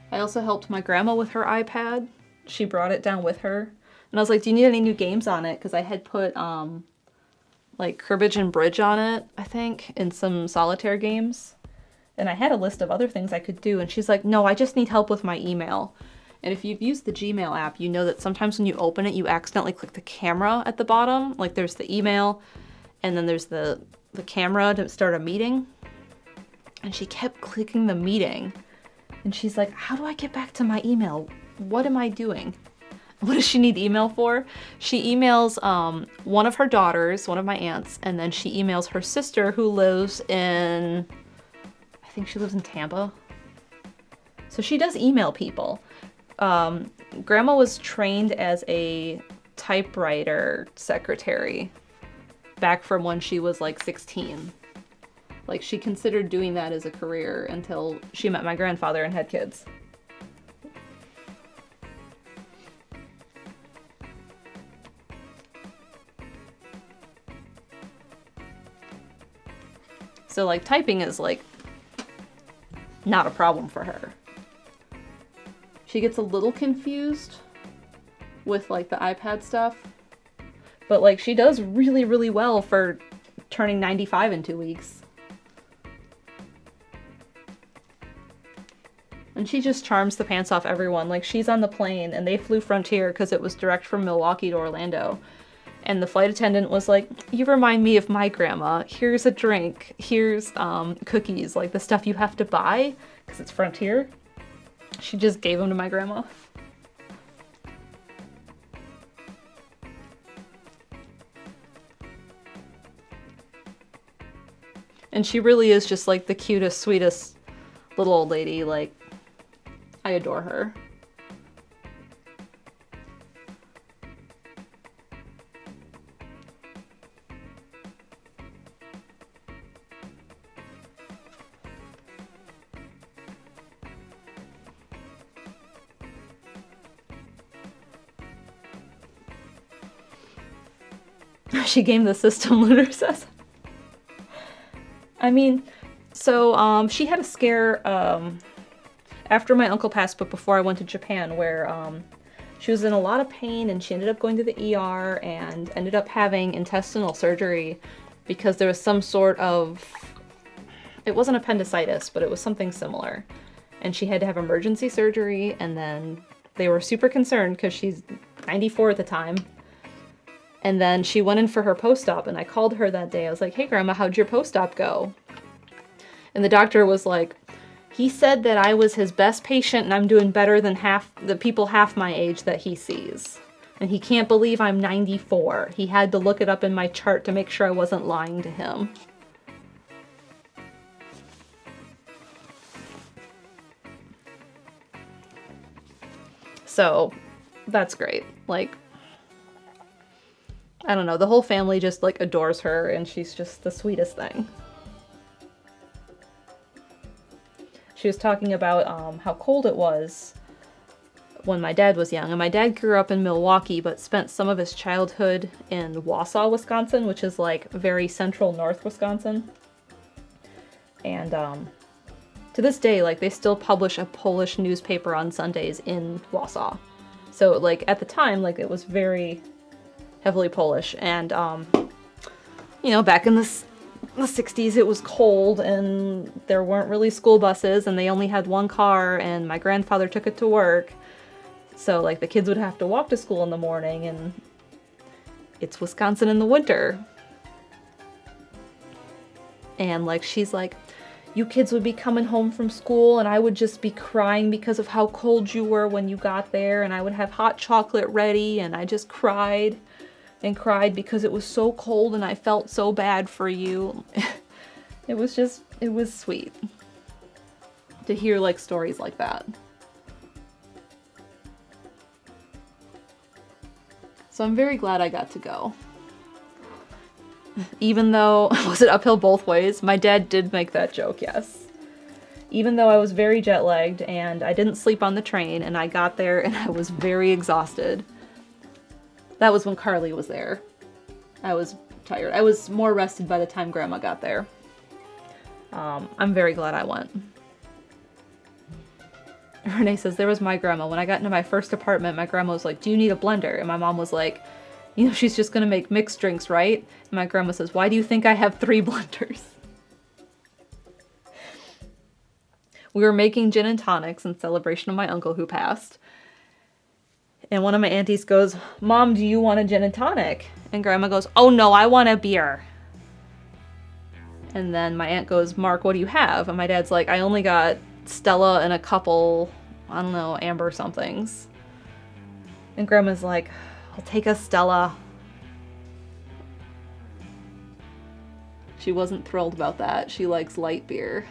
I also helped my grandma with her iPad. She brought it down with her. And I was like, do you need any new games on it? Because I had put, like, Cribbage and Bridge on it, I think, in some solitaire games. And I had a list of other things I could do. And she's like, no, I just need help with my email. And if you've used the Gmail app, you know that sometimes when you open it, you accidentally click the camera at the bottom. Like, there's the email, and then there's the camera to start a meeting. And she kept clicking the meeting. And she's like, how do I get back to my email? What am I doing? What does she need email for? She emails one of her daughters, one of my aunts, and then she emails her sister who lives in, I think she lives in Tampa. So she does email people. Grandma was trained as a typewriter secretary back from when she was like 16. Like, she considered doing that as a career until she met my grandfather and had kids. So, like, typing is, like, not a problem for her. She gets a little confused with, like, the iPad stuff. But, like, she does really, really well for turning 95 in 2 weeks. And she just charms the pants off everyone. Like, she's on the plane, and they flew Frontier because it was direct from Milwaukee to Orlando. And the flight attendant was like, you remind me of my grandma. Here's a drink. Here's cookies. Like, the stuff you have to buy because it's Frontier. She just gave them to my grandma. And she really is just, like, the cutest, sweetest little old lady. Like, I adore her. She gamed the system, Lunar says. I mean, so she had a scare after my uncle passed, but before I went to Japan, where she was in a lot of pain and she ended up going to the ER and ended up having intestinal surgery because there was some sort of, it wasn't appendicitis, but it was something similar. And she had to have emergency surgery, and then they were super concerned because she's 94 at the time. And then she went in for her post-op, and I called her that day. I was like, hey, Grandma, how'd your post-op go? And the doctor was like, he said that I was his best patient and I'm doing better than half the people half my age that he sees. And he can't believe I'm 94. He had to look it up in my chart to make sure I wasn't lying to him. So, that's great. Like, I don't know, the whole family just, like, adores her, and she's just the sweetest thing. She was talking about how cold it was when my dad was young. And my dad grew up in Milwaukee, but spent some of his childhood in Wausau, Wisconsin, which is, like, very central north Wisconsin. And, to this day, like, they still publish a Polish newspaper on Sundays in Wausau. So, like, at the time, like, it was very heavily Polish. And, you know, back in the 60s, it was cold, and there weren't really school buses, and they only had one car, and my grandfather took it to work. So, like, the kids would have to walk to school in the morning, and it's Wisconsin in the winter. And, like, she's like, you kids would be coming home from school and I would just be crying because of how cold you were when you got there, and I would have hot chocolate ready, and I just cried and cried because it was so cold and I felt so bad for you. It was sweet to hear, like, stories like that. So I'm very glad I got to go. Even though, was it uphill both ways? My dad did make that joke, yes. Even though I was very jet lagged and I didn't sleep on the train, and I got there and I was very exhausted. That was when Carly was there. I was tired. I was more rested by the time Grandma got there. I'm very glad I went. Renee says, there was my grandma. When I got into my first apartment, my grandma was like, do you need a blender? And my mom was like, you know, she's just gonna make mixed drinks, right? And my grandma says, why do you think I have 3 blenders? We were making gin and tonics in celebration of my uncle who passed. And one of my aunties goes, Mom, do you want a gin and tonic? And Grandma goes, oh no, I want a beer. And then my aunt goes, Mark, what do you have? And my dad's like, I only got Stella and a couple, I don't know, amber somethings. And Grandma's like, I'll take a Stella. She wasn't thrilled about that. She likes light beer.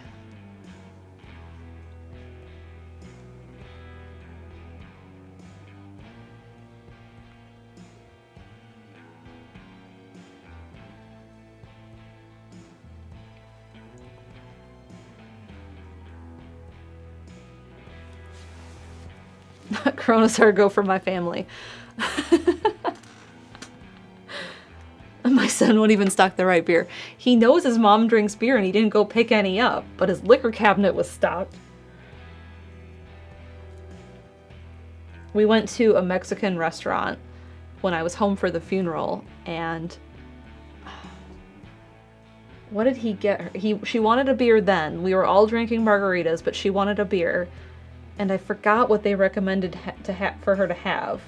Corona's go for my family. My son won't even stock the right beer. He knows his mom drinks beer and he didn't go pick any up, but his liquor cabinet was stocked. We went to a Mexican restaurant when I was home for the funeral, and what did he get her? She wanted a beer then. We were all drinking margaritas, but she wanted a beer. And I forgot what they recommended for her to have.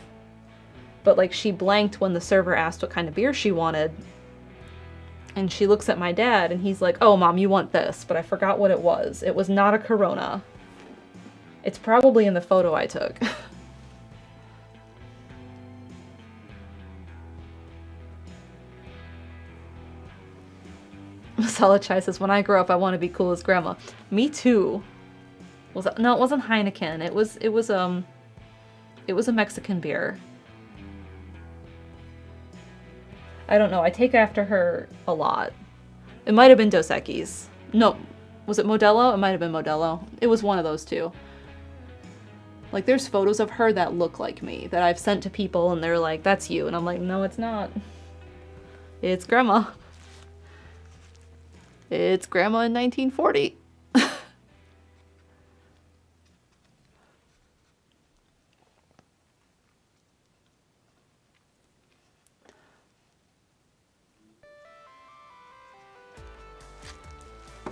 But, like, she blanked when the server asked what kind of beer she wanted. And she looks at my dad, and he's like, oh, Mom, you want this. But I forgot what it was. It was not a Corona. It's probably in the photo I took. Masala Chai says, when I grow up, I want to be cool as Grandma. Me too. No, it wasn't Heineken. It was a Mexican beer. I don't know. I take after her a lot. It might have been Dos Equis. No, was it Modelo? It might have been Modelo. It was one of those two. Like, there's photos of her that look like me that I've sent to people, and they're like, "That's you," and I'm like, "No, it's not." It's Grandma. It's Grandma in 1940.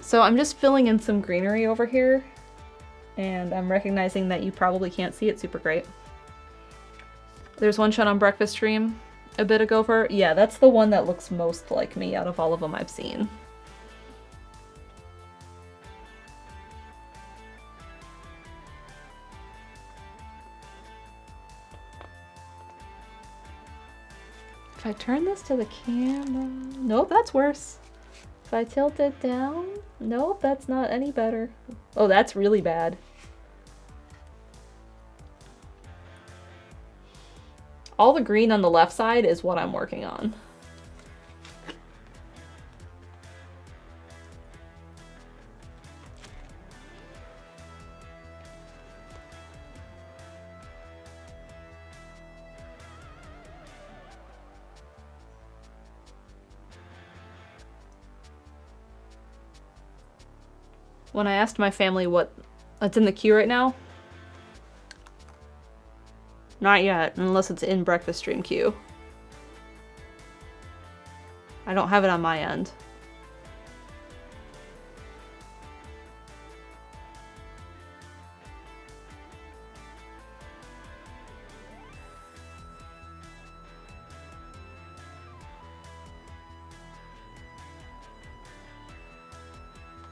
So I'm just filling in some greenery over here, and I'm recognizing that you probably can't see it super great. There's one shot on Breakfast Stream a bit ago for her. Yeah, that's the one that looks most like me out of all of them I've seen. If I turn this to the camera... Nope, that's worse. If I tilt it down... Nope, that's not any better. Oh, that's really bad. All the green on the left side is what I'm working on. When I asked my family what's in the queue right now, not yet, unless it's in Breakfast Stream queue. I don't have it on my end.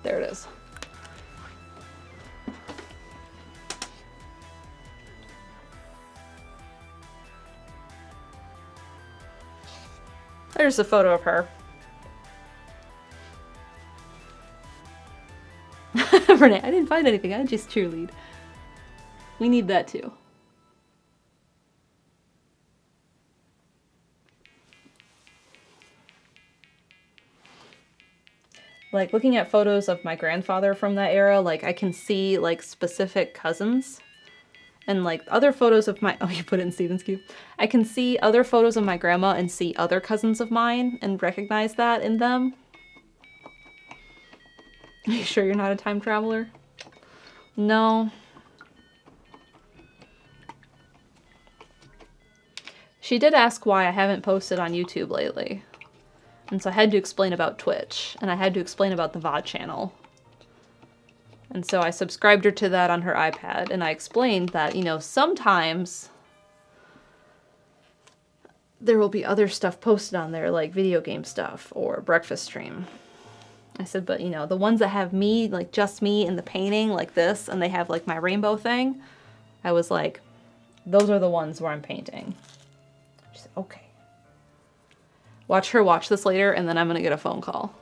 There it is. There's a photo of her. Renee, I didn't find anything. I just cheerlead. We need that too. Like, looking at photos of my grandfather from that era, like, I can see, like, specific cousins. And, like, other photos of my... Oh, you put it in Steven's queue. I can see other photos of my grandma and see other cousins of mine and recognize that in them. Are you sure you're not a time traveler? No. She did ask why I haven't posted on YouTube lately. And so I had to explain about Twitch, and I had to explain about the VOD channel. And so I subscribed her to that on her iPad, and I explained that, you know, sometimes there will be other stuff posted on there, like video game stuff or Breakfast Stream. I said, but, you know, the ones that have me, like just me in the painting like this, and they have like my rainbow thing, I was like, those are the ones where I'm painting. She said, okay. Watch her watch this later, and then I'm going to get a phone call.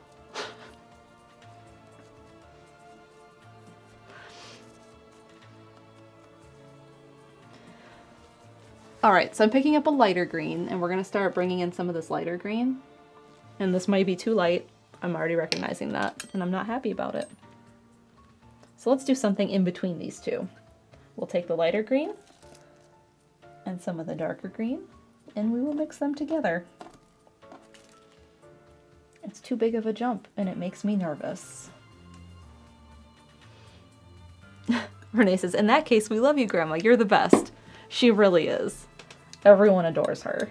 Alright, so I'm picking up a lighter green, and we're going to start bringing in some of this lighter green. And this might be too light. I'm already recognizing that, and I'm not happy about it. So let's do something in between these two. We'll take the lighter green and some of the darker green, and we will mix them together. It's too big of a jump, and it makes me nervous. Renee says, in that case, we love you, Grandma. You're the best. She really is. Everyone adores her.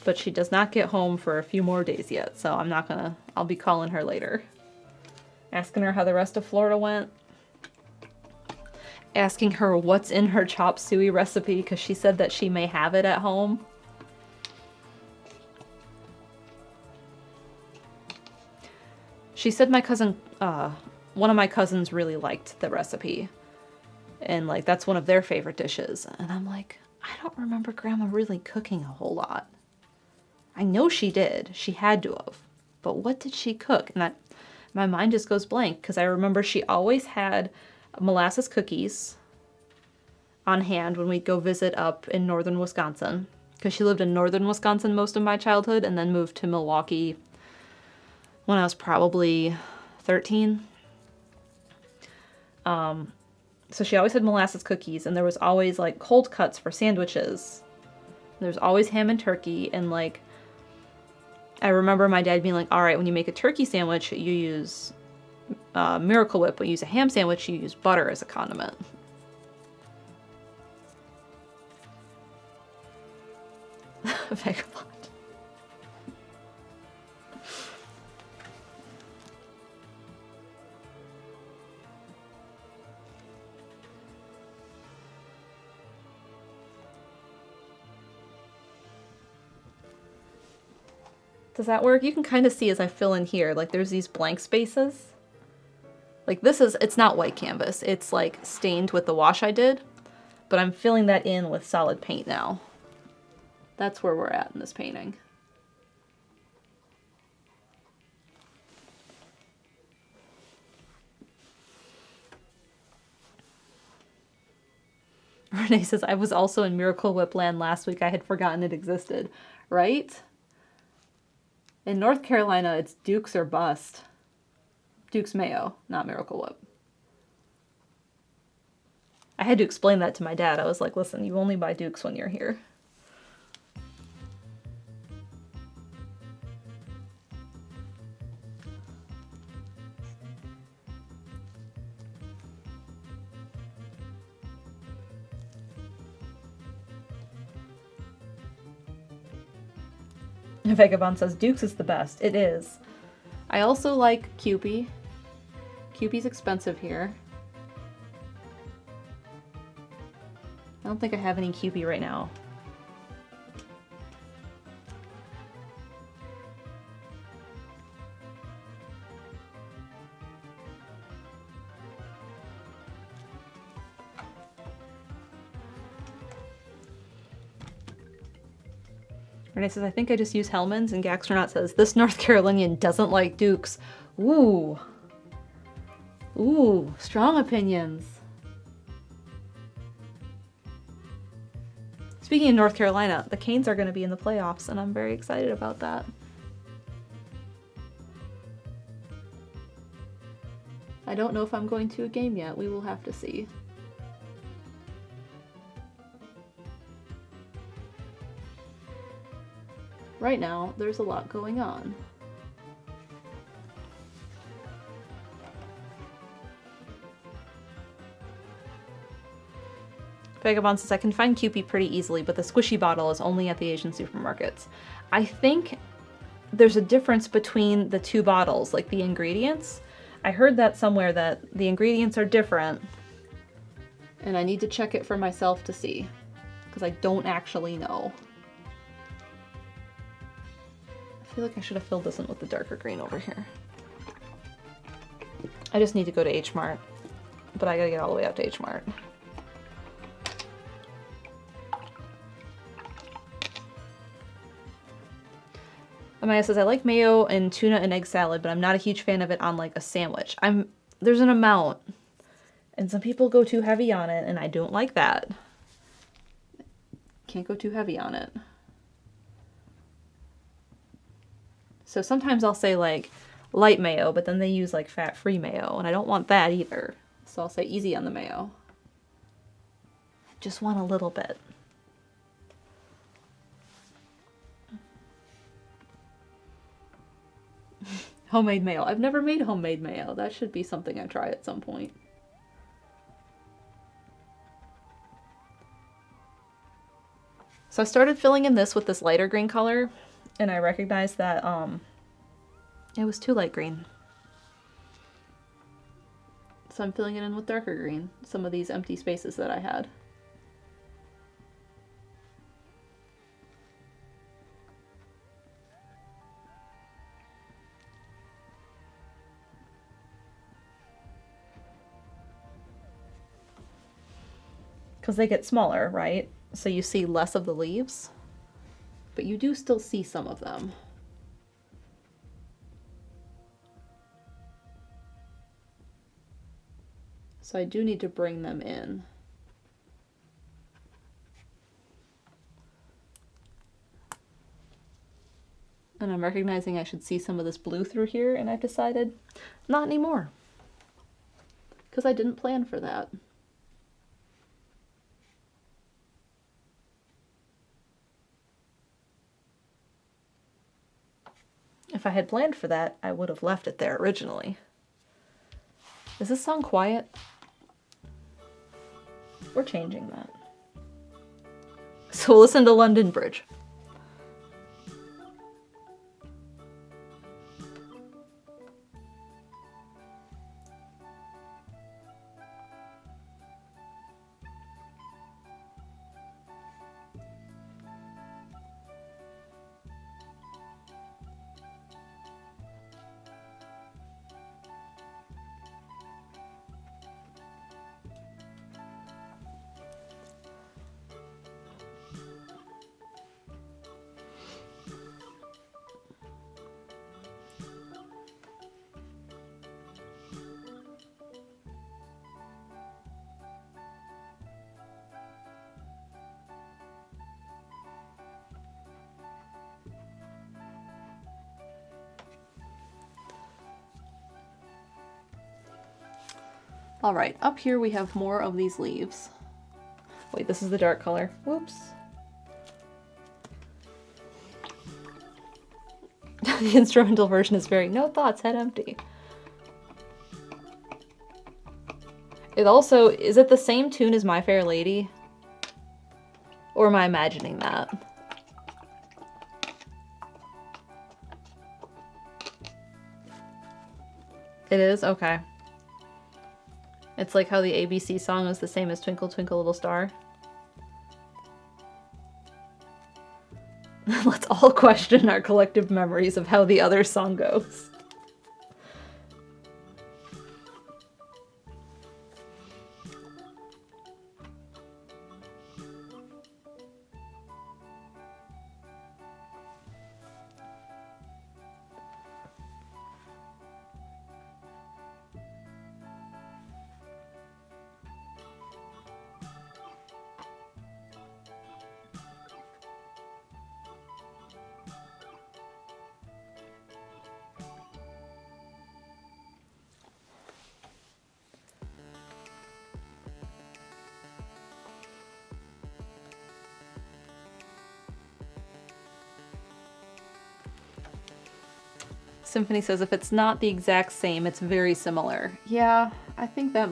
But she does not get home for a few more days yet, so I'll be calling her later. Asking her how the rest of Florida went. Asking her what's in her chop suey recipe, because she said that she may have it at home. She said my cousin, one of my cousins really liked the recipe. And, like, that's one of their favorite dishes. And I'm like, I don't remember Grandma really cooking a whole lot. I know she did. She had to have. But what did she cook? And my mind just goes blank, because I remember she always had molasses cookies on hand when we'd go visit up in northern Wisconsin, because she lived in northern Wisconsin most of my childhood and then moved to Milwaukee when I was probably 13. So she always had molasses cookies, and there was always like cold cuts for sandwiches. There's always ham and turkey, and like I remember my dad being like, all right, when you make a turkey sandwich, you use Miracle Whip. When you use a ham sandwich, you use butter as a condiment. Vagabond. Does that work? You can kind of see as I fill in here, like there's these blank spaces. Like this is, it's not white canvas. It's like stained with the wash I did, but I'm filling that in with solid paint now. That's where we're at in this painting. Renee says, I was also in Miracle Whip Land last week. I had forgotten it existed. Right? In North Carolina, it's Duke's or bust. Duke's Mayo, not Miracle Whip. I had to explain that to my dad. I was like, listen, you only buy Duke's when you're here. Vagabond says, Duke's is the best. It is. I also like Kewpie. Kewpie's expensive here. I don't think I have any Kewpie right now. Renee says, I think I just use Hellman's, and Gaxtronaut says, this North Carolinian doesn't like Duke's. Ooh. Ooh, strong opinions. Speaking of North Carolina, the Canes are going to be in the playoffs, and I'm very excited about that. I don't know if I'm going to a game yet. We will have to see. Right now, there's a lot going on. Vagabond says, I can find Kewpie pretty easily, but the squishy bottle is only at the Asian supermarkets. I think there's a difference between the two bottles, like the ingredients. I heard that somewhere that the ingredients are different, and I need to check it for myself to see, because I don't actually know. I feel like I should have filled this in with the darker green over here. I just need to go to H Mart, but I gotta get all the way out to H Mart. Amaya says, I like mayo and tuna and egg salad, but I'm not a huge fan of it on like a sandwich. There's an amount, and some people go too heavy on it, and I don't like that. Can't go too heavy on it. So sometimes I'll say like light mayo, but then they use like fat-free mayo, and I don't want that either. So I'll say easy on the mayo. I just want a little bit. Homemade mayo. I've never made homemade mayo. That should be something I try at some point. So I started filling in this with this lighter green color, and I recognized that it was too light green. So I'm filling it in with darker green, some of these empty spaces that I had. Because they get smaller, right? So you see less of the leaves, but you do still see some of them. So I do need to bring them in. And I'm recognizing I should see some of this blue through here, and I've decided not anymore. Because I didn't plan for that. If I had planned for that, I would have left it there originally. Is this song quiet? We're changing that. So we'll listen to London Bridge. All right, up here we have more of these leaves. Wait, this is the dark color. Whoops. The instrumental version is very no thoughts, head empty. It also, is it the same tune as My Fair Lady? Or am I imagining that? It is? Okay. It's like how the ABC song is the same as Twinkle Twinkle Little Star. Let's all question our collective memories of how the other song goes. Symphony says if it's not the exact same, it's very similar. Yeah, I think that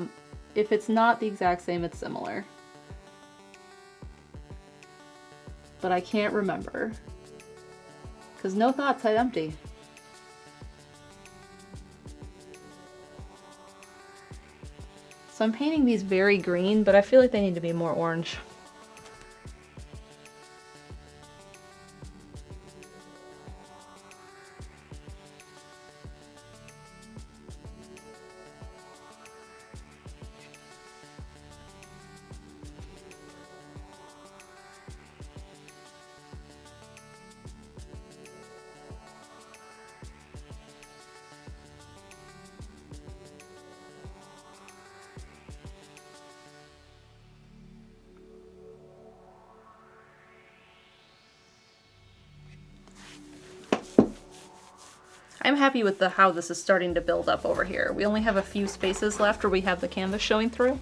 if it's not the exact same, it's similar. But I can't remember. Because no thoughts, head empty. So I'm painting these very green, but I feel like they need to be more orange. I'm happy with how this is starting to build up over here. We only have a few spaces left where we have the canvas showing through.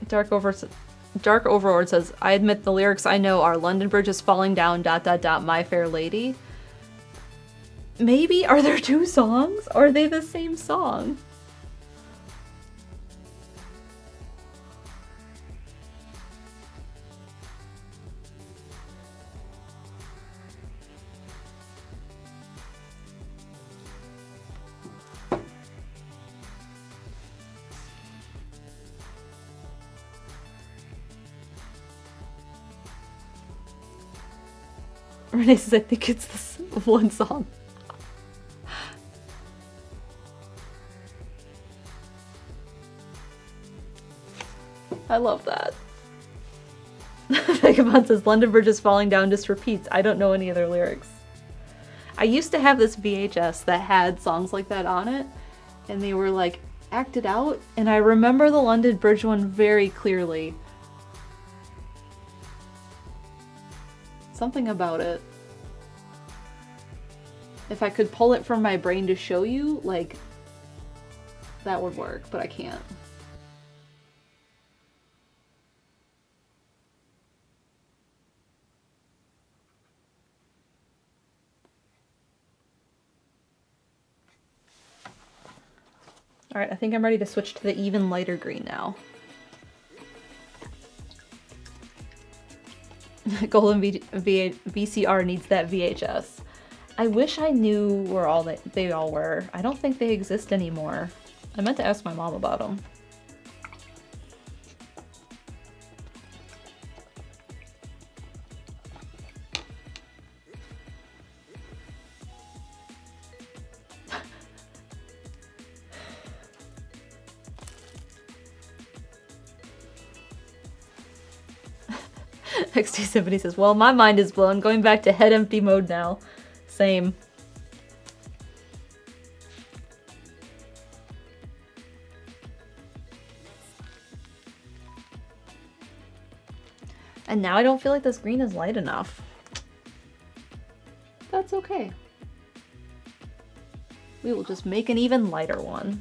Dark Overlord says, I admit the lyrics I know are London Bridge is falling down, ... My Fair Lady. Maybe? Are there two songs? Or are they the same song? Renee says, I think it's this one song. I love that. Vagabond says, London Bridge is falling down just repeats. I don't know any other lyrics. I used to have this VHS that had songs like that on it, and they were like acted out, and I remember the London Bridge one very clearly. Something about it. If I could pull it from my brain to show you, like, that would work, but I can't. All right, I think I'm ready to switch to the even lighter green now. Golden VCR needs that VHS. I wish I knew where they all were. I don't think they exist anymore. I meant to ask my mom about them. XT Symphony says, well, my mind is blown. Going back to head empty mode now. Same. And now I don't feel like this green is light enough. That's okay. We will just make an even lighter one.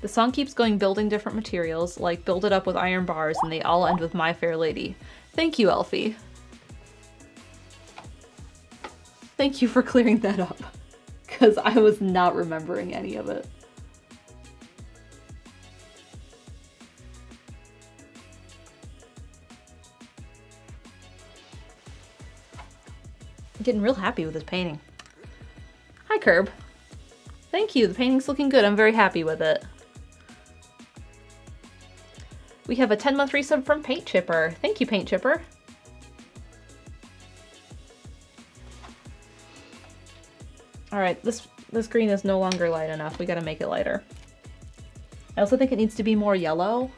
The song keeps going building different materials, like build it up with iron bars and they all end with My Fair Lady. Thank you, Elfie. Thank you for clearing that up, because I was not remembering any of it. I'm getting real happy with this painting. Hi, Curb. Thank you, the painting's looking good. I'm very happy with it. We have a 10-month resub from Paint Chipper. Thank you, Paint Chipper. Alright, this green is no longer light enough. We gotta make it lighter. I also think it needs to be more yellow.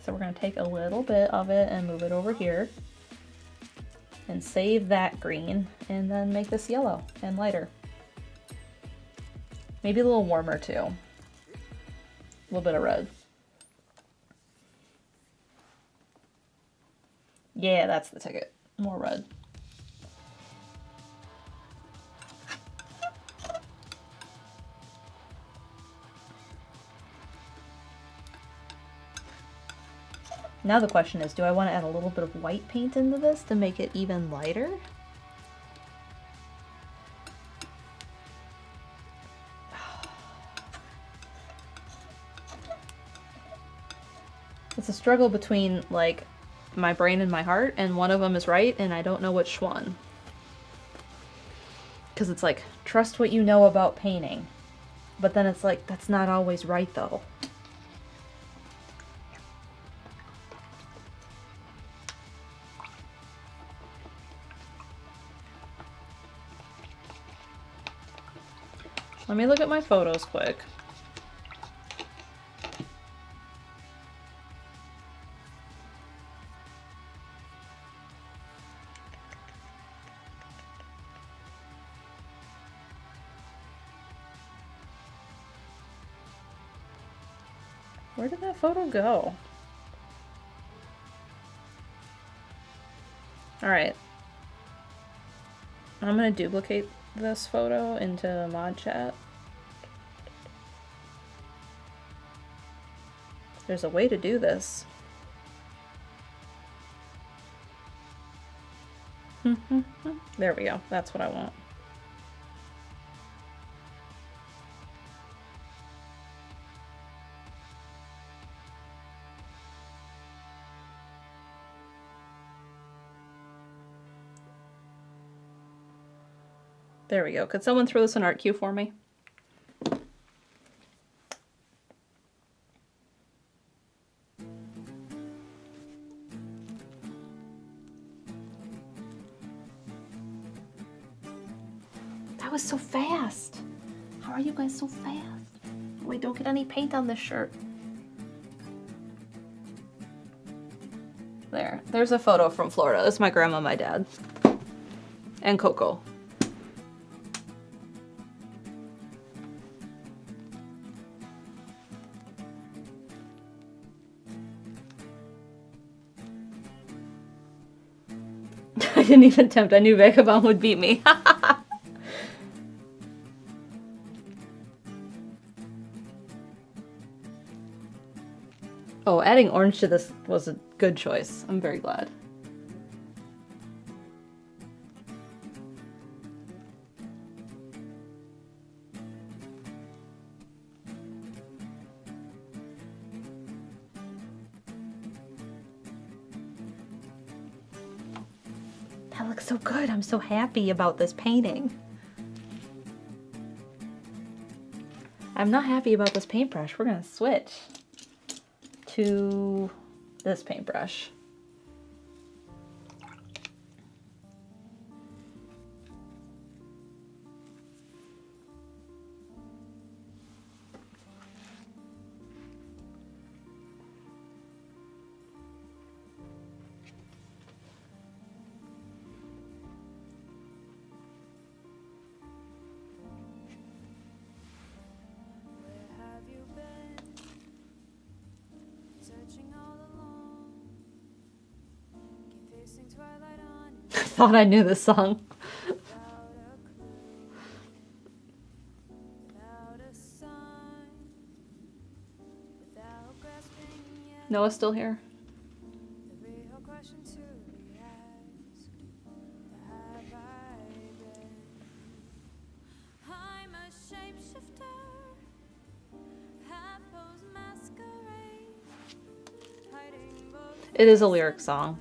So we're gonna take a little bit of it and move it over here. And save that green, and then make this yellow and lighter. Maybe a little warmer too. A little bit of red. Yeah, that's the ticket. More red. Now the question is, do I want to add a little bit of white paint into this to make it even lighter? It's a struggle between, like, my brain and my heart, and one of them is right, and I don't know which one. Because it's like, trust what you know about painting. But then it's like, that's not always right, though. Let me look at my photos quick. Where did that photo go? All right. I'm gonna duplicate this photo into mod chat. There's a way to do this. There we go. That's what I want. There we go. Could someone throw this in art queue for me? That was so fast. How are you guys so fast? Wait, don't get any paint on this shirt. There's a photo from Florida. That's my grandma, my dad, and Coco. I didn't even attempt. I knew Vagabond would beat me. Oh, adding orange to this was a good choice. I'm very glad. That looks so good. I'm so happy about this painting. I'm not happy about this paintbrush. We're gonna switch to this paintbrush. I thought I knew this song. Noah's still here. It is a lyric song.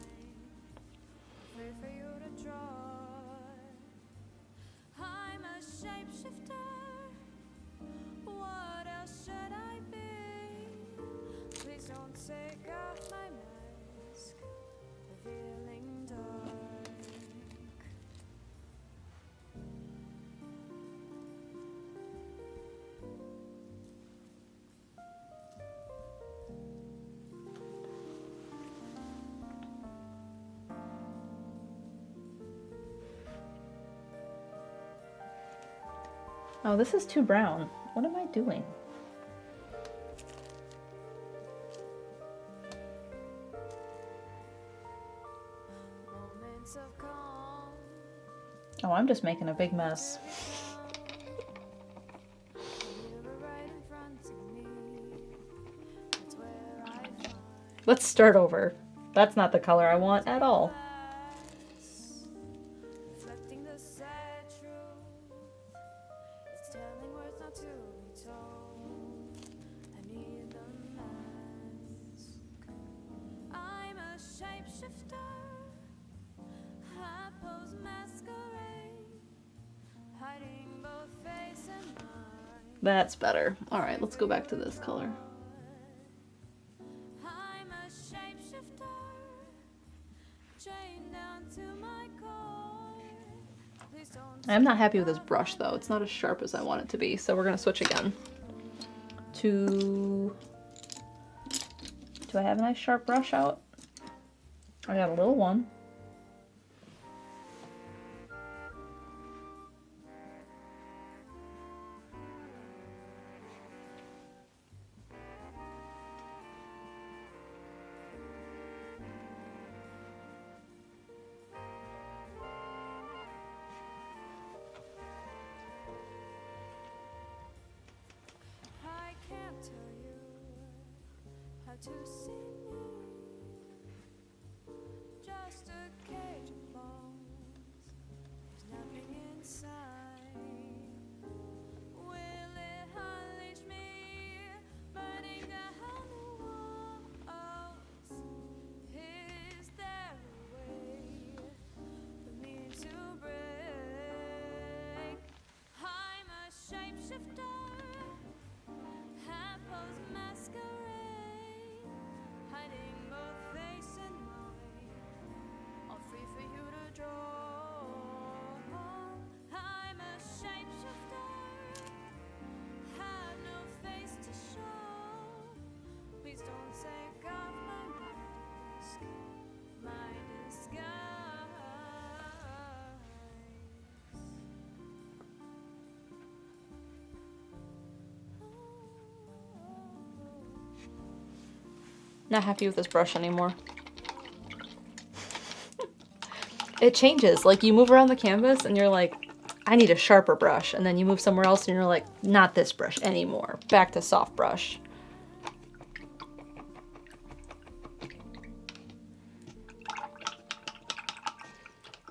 Oh, this is too brown. What am I doing? Oh, I'm just making a big mess. Let's start over. That's not the color I want at all. That's better. All right, let's go back to this color. I'm not happy with this brush though. It's not as sharp as I want it to be, so we're gonna switch again to... Do I have a nice sharp brush out? I got a little one. To see me, just a cage of bones. There's nothing inside. Will it unleash me, burning down the walls? Is there a way for me to break? I'm a shapeshifter, half-posed masquerade. Hiding both face and mind, all free for you to draw. I'm a shapeshifter, have no face to show. Please don't take off my mask, my disguise. Not happy with this brush anymore. It changes. Like you move around the canvas and you're like, I need a sharper brush. And then you move somewhere else and you're like, not this brush anymore. Back to soft brush.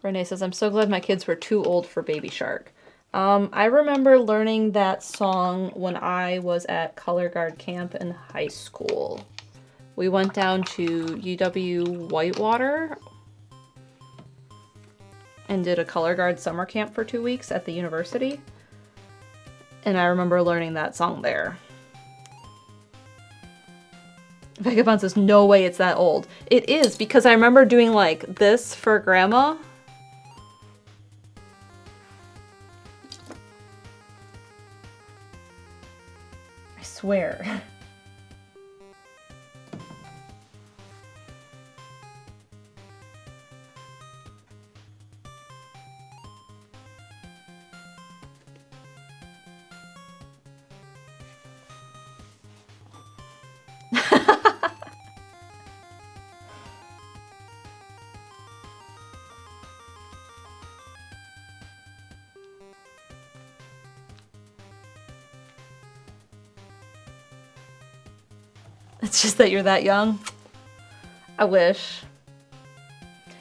Renee says, I'm so glad my kids were too old for Baby Shark. I remember learning that song when I was at color guard camp in high school. We went down to UW Whitewater and did a color guard summer camp for 2 weeks at the university. And I remember learning that song there. Vagabond says, no way it's that old. It is, because I remember doing like this for grandma. I swear. It's just that you're that young. I wish.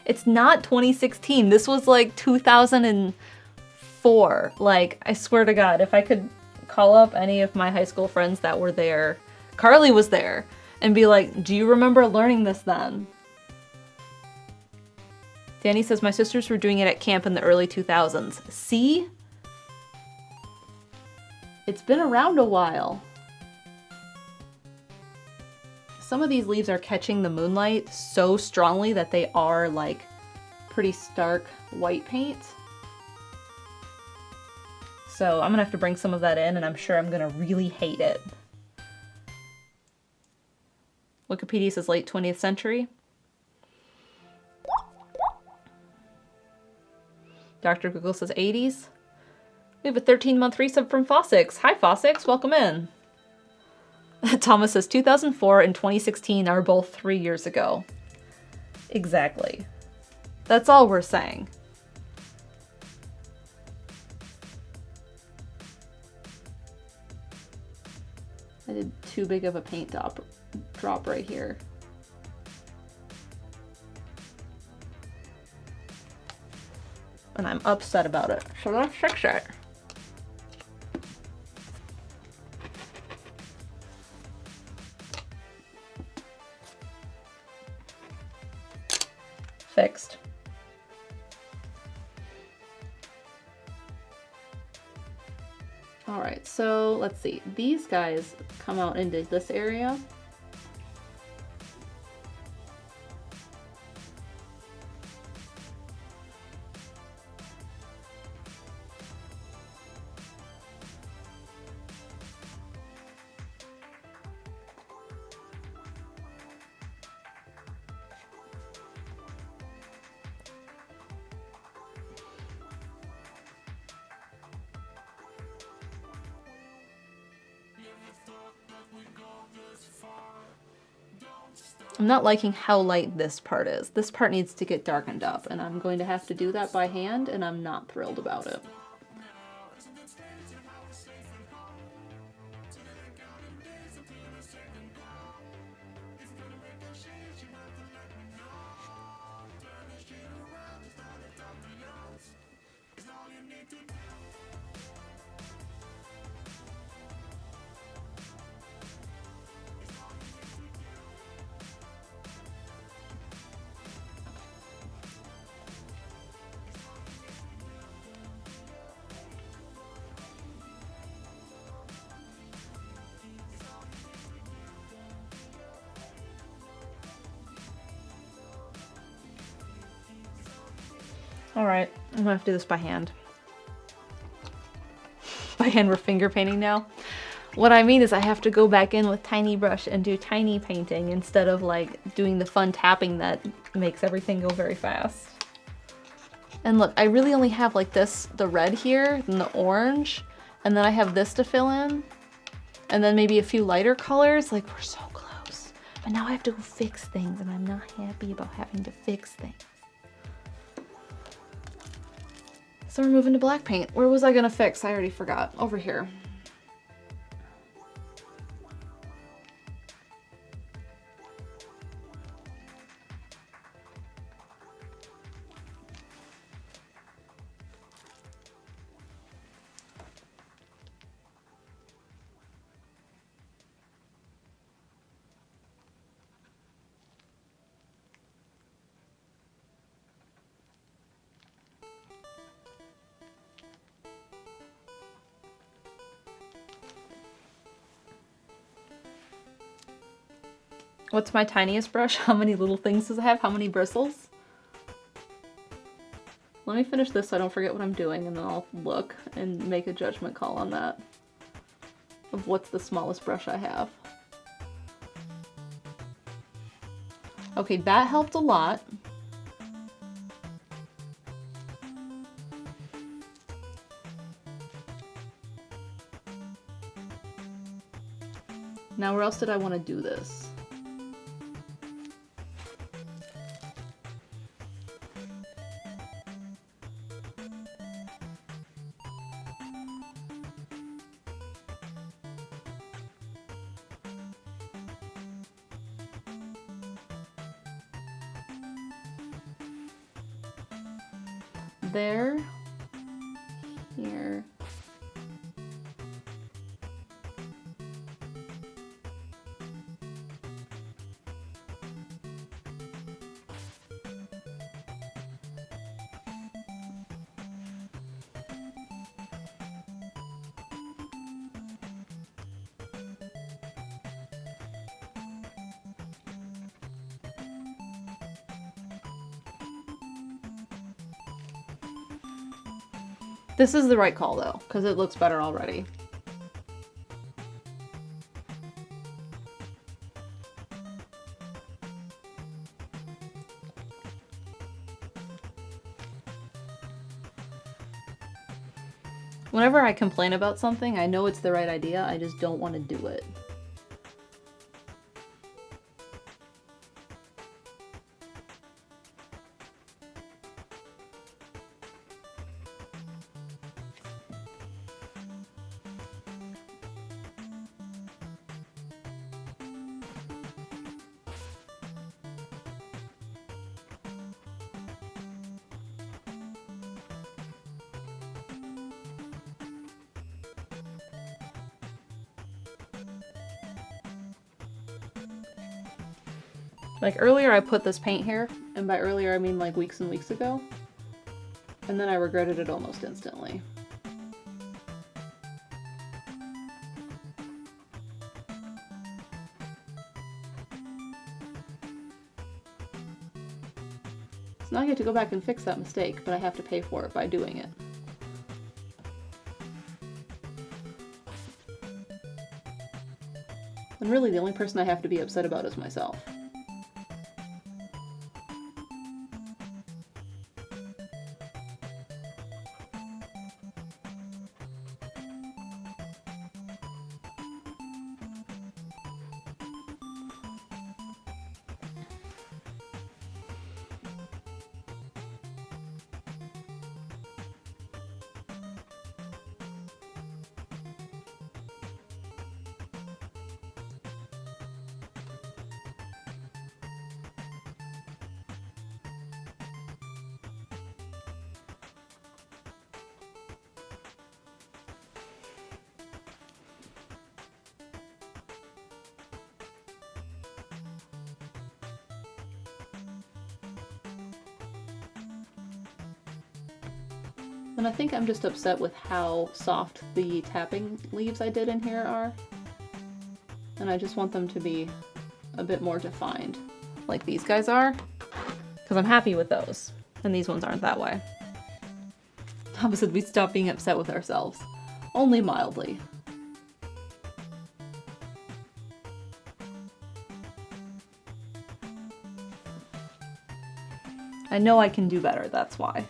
It's not 2016. This was like 2004. Like, I swear to God, if I could call up any of my high school friends that were there, Carly was there, and be like, do you remember learning this then? Danny says, my sisters were doing it at camp in the early 2000s. See? It's been around a while. Some of these leaves are catching the moonlight so strongly that they are like pretty stark white paint. So I'm gonna have to bring some of that in, and I'm sure I'm gonna really hate it. Wikipedia says late 20th century. Dr. Google says 80s. We have a 13-month resub from Fossix. Hi Fossix, welcome in. Thomas says 2004 and 2016 are both 3 years ago. Exactly. That's all we're saying. I did too big of a paint drop right here. And I'm upset about it. So let's fix it. Fixed. All right, so let's see. These guys come out into this area. I'm not liking how light this part is. This part needs to get darkened up, and I'm going to have to do that by hand, and I'm not thrilled about it. Alright, I'm gonna have to do this by hand. By hand, we're finger painting now. What I mean is I have to go back in with tiny brush and do tiny painting instead of like doing the fun tapping that makes everything go very fast. And look, I really only have like this, the red here, and the orange, and then I have this to fill in, and then maybe a few lighter colors. Like, we're so close. But now I have to go fix things, and I'm not happy about having to fix things. So we're moving to black paint. Where was I gonna fix? I already forgot. Over here. What's my tiniest brush? How many little things does it have? How many bristles? Let me finish this so I don't forget what I'm doing, and then I'll look and make a judgment call on that. Of what's the smallest brush I have. Okay, that helped a lot. Now where else did I want to do this? There, here. This is the right call though, because it looks better already. Whenever I complain about something, I know it's the right idea, I just don't want to do it. Like earlier I put this paint here, and by earlier I mean like weeks and weeks ago, and then I regretted it almost instantly. So now I get to go back and fix that mistake, but I have to pay for it by doing it. And really the only person I have to be upset about is myself. And I think I'm just upset with how soft the tapping leaves I did in here are. And I just want them to be a bit more defined, like these guys are, because I'm happy with those. And these ones aren't that way. Opposite, we stop being upset with ourselves. Only mildly. I know I can do better, that's why.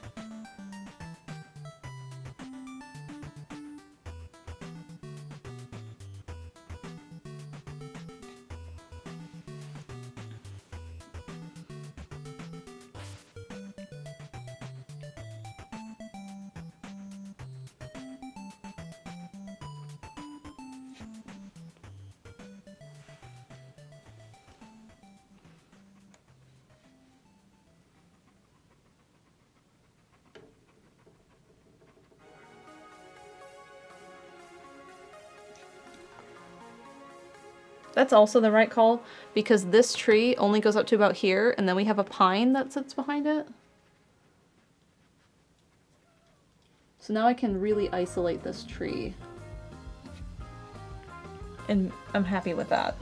That's also the right call, because this tree only goes up to about here, and then we have a pine that sits behind it. So now I can really isolate this tree. And I'm happy with that.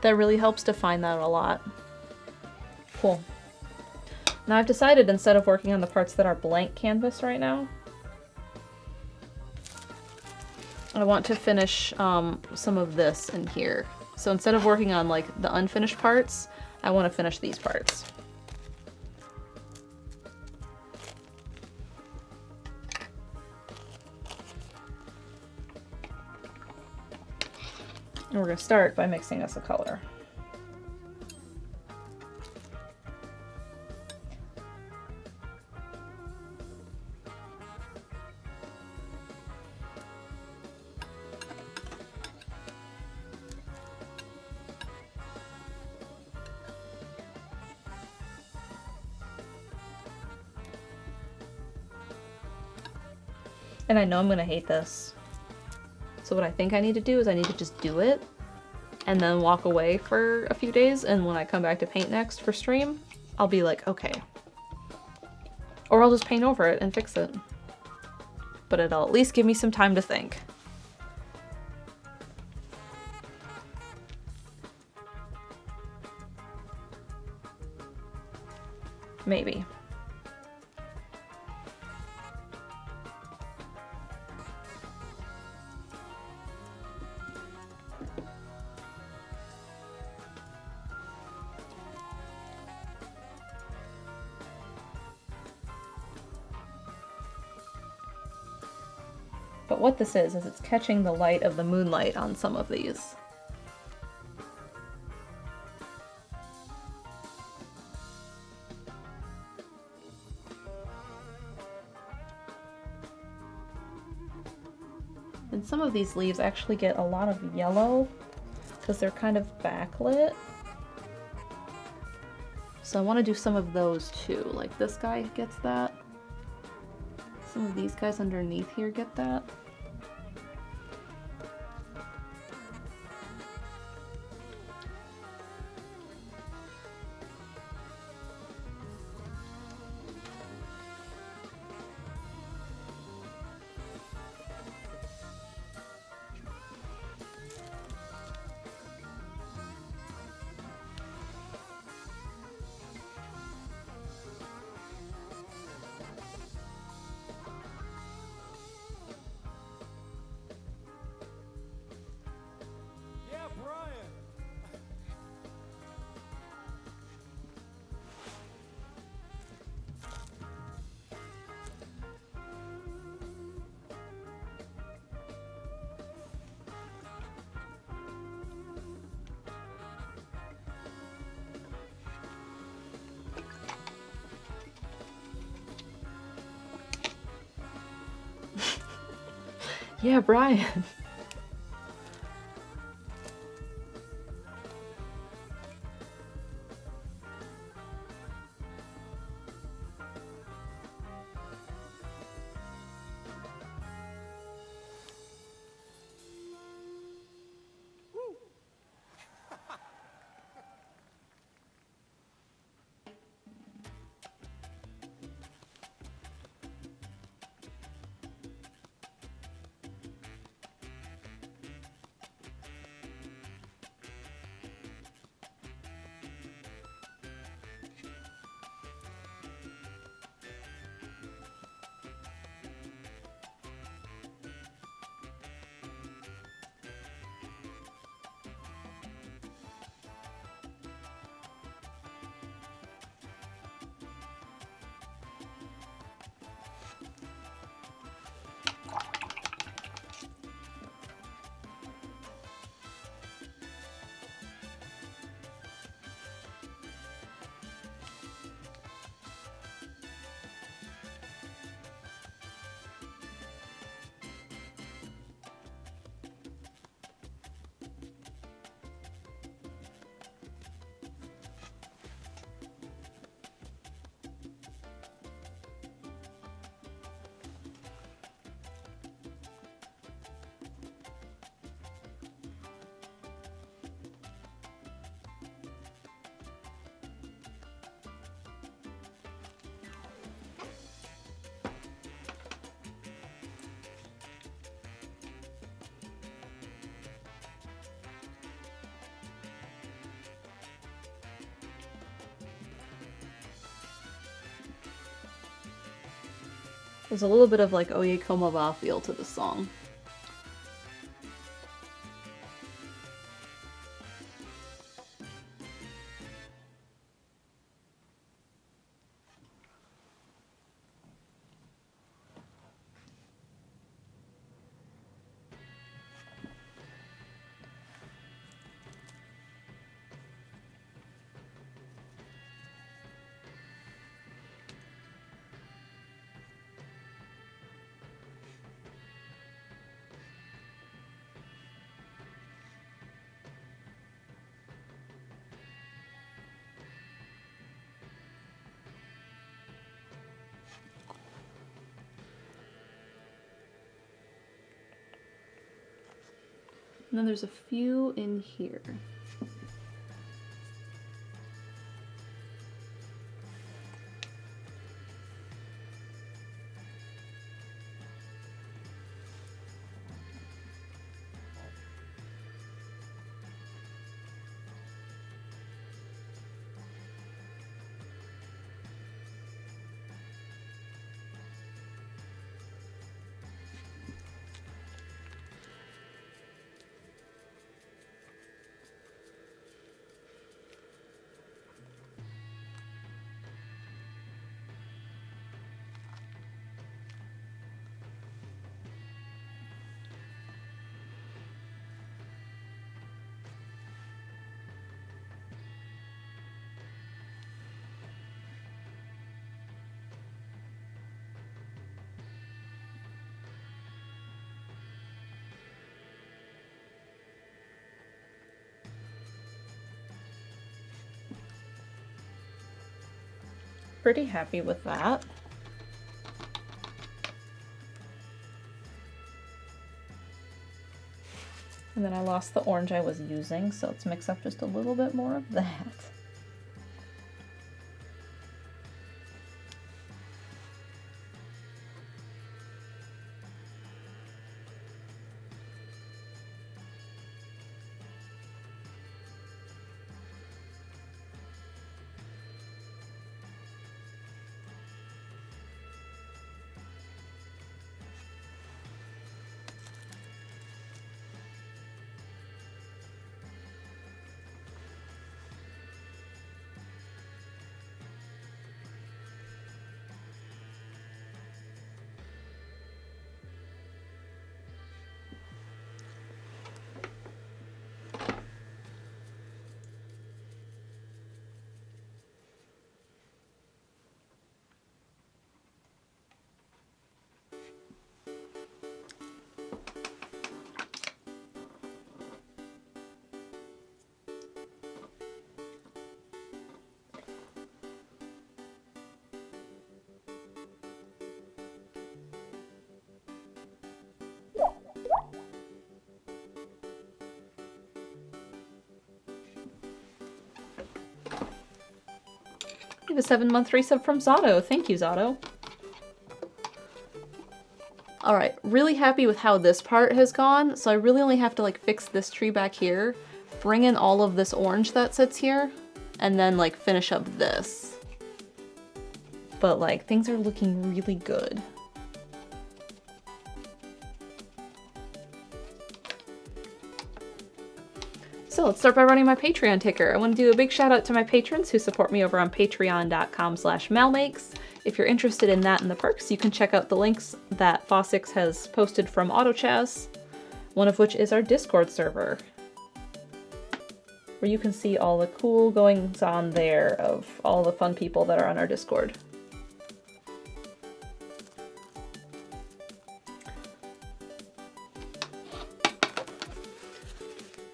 That really helps define that a lot. Cool. Now I've decided, instead of working on the parts that are blank canvas right now, I want to finish some of this in here. So instead of working on like the unfinished parts, I want to finish these parts. And we're going to start by mixing us a color. And I know I'm going to hate this. So what I think I need to do is I need to just do it and then walk away for a few days, and when I come back to paint next for stream, I'll be like, okay. Or I'll just paint over it and fix it. But it'll at least give me some time to think. Maybe. But what this is it's catching the light of the moonlight on some of these. And some of these leaves actually get a lot of yellow because they're kind of backlit. So I want to do some of those too. Like this guy gets that. Some of these guys underneath here get that. Yeah, Brian. Yeah, Brian. There's a little bit of like Oye Como Va feel to this song. And then there's a few in here. Pretty happy with that. And then I lost the orange I was using, so let's mix up just a little bit more of that. We have a 7-month resub from Zato. Thank you, Zato. Alright, really happy with how this part has gone, so I really only have to like fix this tree back here, bring in all of this orange that sits here, and then like finish up this. But like, things are looking really good. So let's start by running my Patreon ticker. I want to do a big shout out to my patrons who support me over on patreon.com/MalMakes. If you're interested in that and the perks, you can check out the links that Fossix has posted from AutoChess, one of which is our Discord server, where you can see all the cool goings on there of all the fun people that are on our Discord.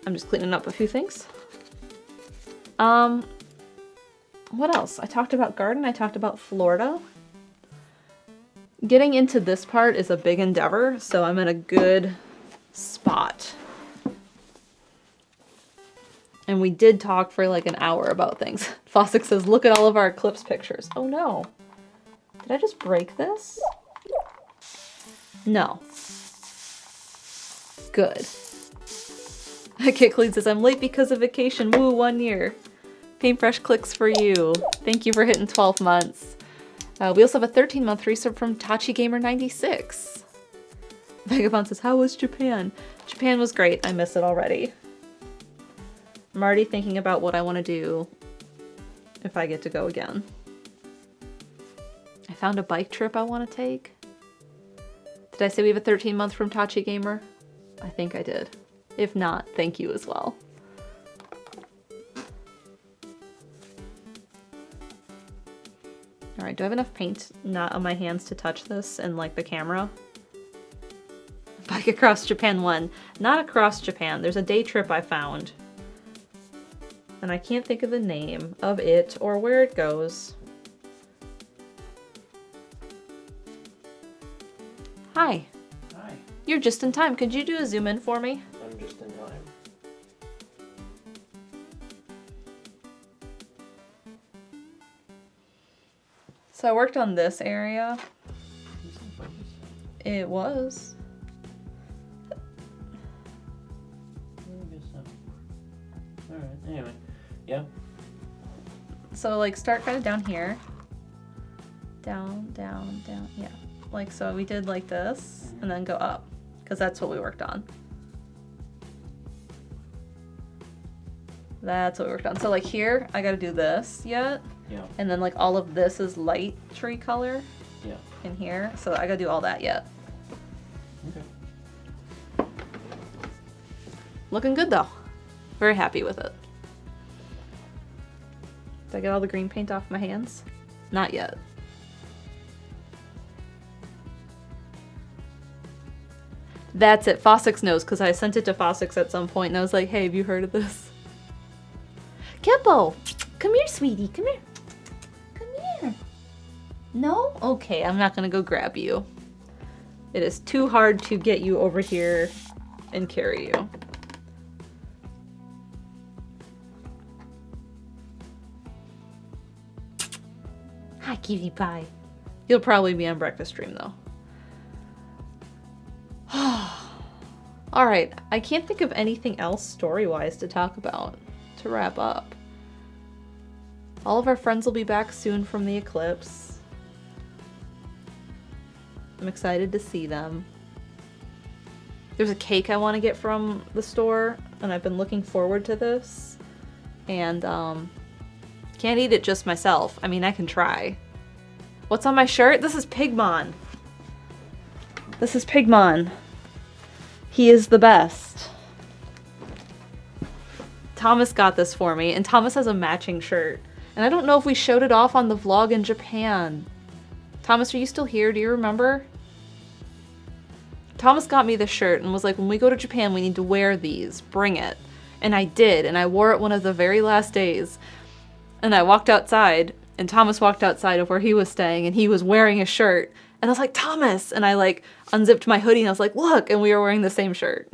I'm just cleaning up a few things. What else? I talked about garden, I talked about Florida. Getting into this part is a big endeavor, so I'm in a good spot. And we did talk for like an hour about things. Fossick says, look at all of our eclipse pictures. Oh no. Did I just break this? No. Good. Kit Clean says, I'm late because of vacation. Woo, 1 year. Paintbrush clicks for you. Thank you for hitting 12 months. We also have a 13-month resub from Tachi Gamer 96. Vagabond says, how was Japan? Japan was great. I miss it already. I'm already thinking about what I want to do if I get to go again. I found a bike trip I want to take. Did I say we have a 13-month from Tachi Gamer? I think I did. If not, thank you as well. Alright, do I have enough paint not on my hands to touch this and like the camera? Bike across Japan 1. Not across Japan. There's a day trip I found. And I can't think of the name of it or where it goes. Hi. Hi. You're just in time. Could you do a zoom in for me? I'm just in time. So I worked on this area. It was. Alright, anyway. Yeah. So like start kind of down here. Down, down, down. Yeah. Like so we did like this and then go up because that's what we worked on. That's what we worked on. So like here, I gotta do this yet. Yeah. And then like all of this is light tree color Yeah. in here. So I gotta do all that yet. Okay. Looking good though. Very happy with it. Did I get all the green paint off my hands? Not yet. That's it. Fossix knows because I sent it to Fossix at some point and I was like, hey, have you heard of this? Keppo! Come here, sweetie. Come here. Come here. No? Okay, I'm not going to go grab you. It is too hard to get you over here and carry you. Hi, cutie pie. You'll probably be on breakfast stream though. Alright, I can't think of anything else story-wise to talk about to wrap up. All of our friends will be back soon from the eclipse. I'm excited to see them. There's a cake I want to get from the store, and I've been looking forward to this. And, can't eat it just myself. I mean, I can try. What's on my shirt? This is Pigmon. This is Pigmon. He is the best. Thomas got this for me, and Thomas has a matching shirt. And I don't know if we showed it off on the vlog in Japan. Thomas, are you still here? Do you remember? Thomas got me this shirt and was like, when we go to Japan, we need to wear these. Bring it. And I did, and I wore it one of the very last days. And I walked outside, and Thomas walked outside of where he was staying, and he was wearing a shirt. And I was like, Thomas! And I like unzipped my hoodie and I was like, look! And we were wearing the same shirt.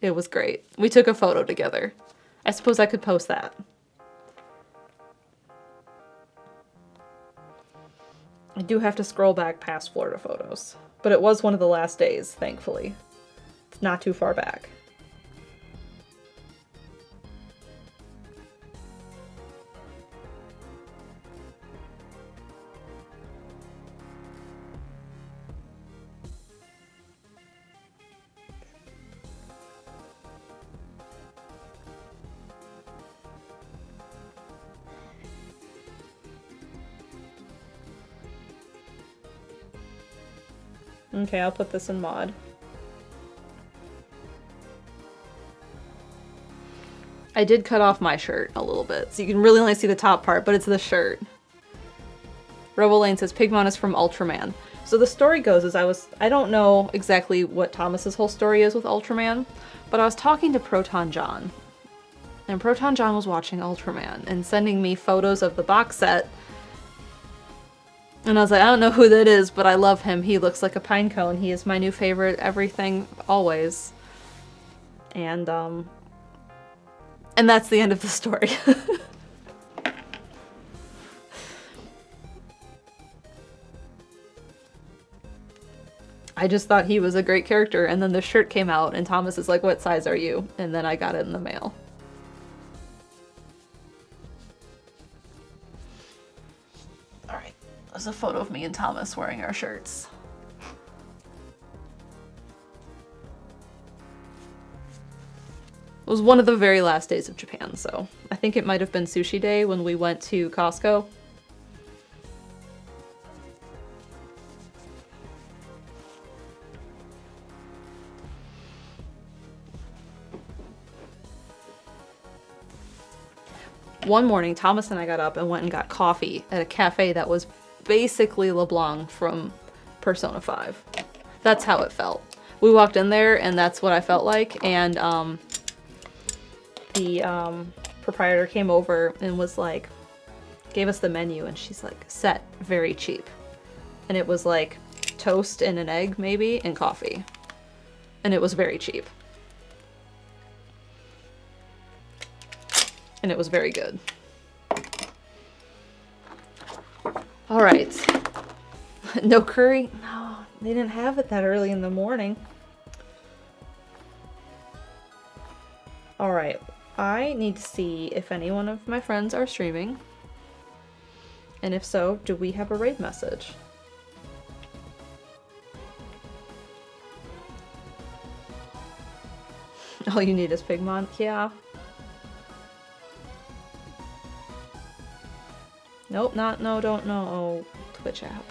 It was great. We took a photo together. I suppose I could post that. I do have to scroll back past Florida photos. But it was one of the last days, thankfully. It's not too far back. Okay, I'll put this in mod. I did cut off my shirt a little bit, so you can really only see the top part, but it's the shirt. Robolane says Pigmon is from Ultraman. So the story goes is I don't know exactly what Thomas's whole story is with Ultraman, but I was talking to Proton John. And Proton John was watching Ultraman and sending me photos of the box set. And I was like, I don't know who that is, but I love him. He looks like a pine cone. He is my new favorite everything, always. And that's the end of the story. I just thought he was a great character, and then the shirt came out, and Thomas is like, what size are you? And then I got it in the mail. There's a photo of me and Thomas wearing our shirts. It was one of the very last days of Japan, so I think it might have been sushi day when we went to Costco. One morning, Thomas and I got up and went and got coffee at a cafe that was basically LeBlanc from Persona 5. That's how it felt. We walked in there and that's what I felt like, and the proprietor came over and was like, gave us the menu, and she's like, set, very cheap. And it was like toast and an egg maybe and coffee. And it was very cheap. And it was very good. All right. No curry? No, they didn't have it that early in the morning. All right. I need to see if any one of my friends are streaming. And if so, do we have a raid message? All you need is Pigmon? Yeah. Nope, don't know. Oh, Twitch app.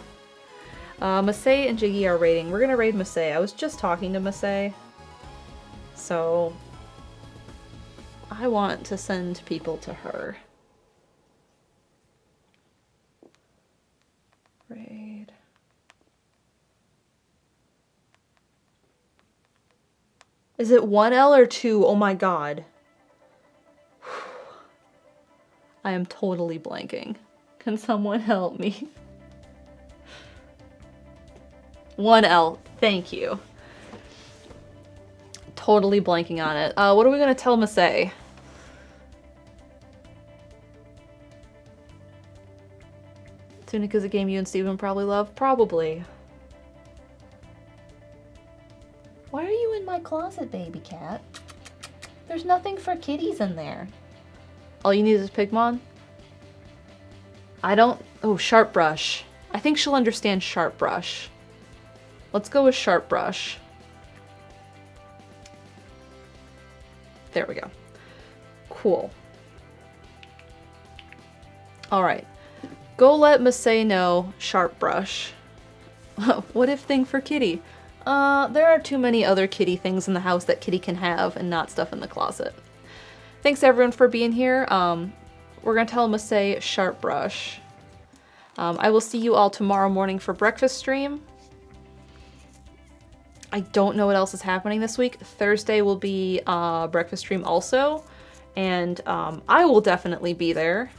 Masay and Jiggy are raiding. We're gonna raid Masay. I was just talking to Masay. So I want to send people to her. Raid. Is it 1L or 2? Oh my god. I am totally blanking. Can someone help me? 1L. Thank you. Totally blanking on it. What are we gonna tell Masay? Tunic is a game you and Steven probably love? Probably. Why are you in my closet, baby cat? There's nothing for kitties in there. All you need is Pigmon? I don't... Oh, Sharp Brush. I think she'll understand Sharp Brush. Let's go with Sharp Brush. There we go. Cool. Alright. Go let Masay know Sharp Brush. What if thing for kitty? There are too many other kitty things in the house that kitty can have and not stuff in the closet. Thanks everyone for being here. We're gonna tell Masay Sharp Brush. I will see you all tomorrow morning for breakfast stream. I don't know what else is happening this week. Thursday will be breakfast stream also, and I will definitely be there.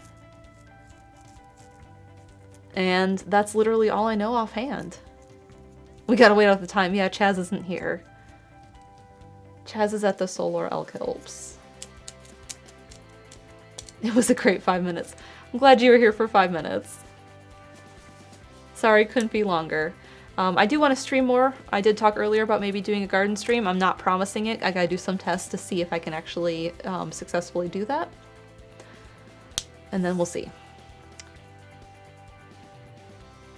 And that's literally all I know offhand. We gotta wait out the time. Yeah, Chaz isn't here. Chaz is at the Solar Elk Hills. It was a great 5 minutes. I'm glad you were here for 5 minutes. Sorry, couldn't be longer. I do want to stream more. I did talk earlier about maybe doing a garden stream. I'm not promising it. I gotta do some tests to see if I can actually successfully do that. And then we'll see.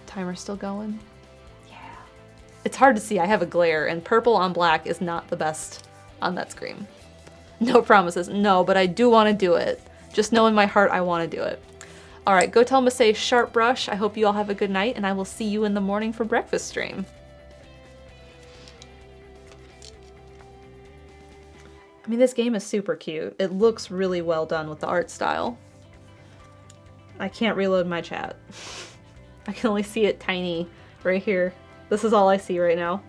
Timer's still going? Yeah. It's hard to see. I have a glare, and purple on black is not the best on that screen. No promises. No, but I do want to do it. Just know in my heart I want to do it. Alright, go tell Masay Sharp Brush. I hope you all have a good night, and I will see you in the morning for breakfast stream. I mean, this game is super cute. It looks really well done with the art style. I can't reload my chat. I can only see it tiny right here. This is all I see right now.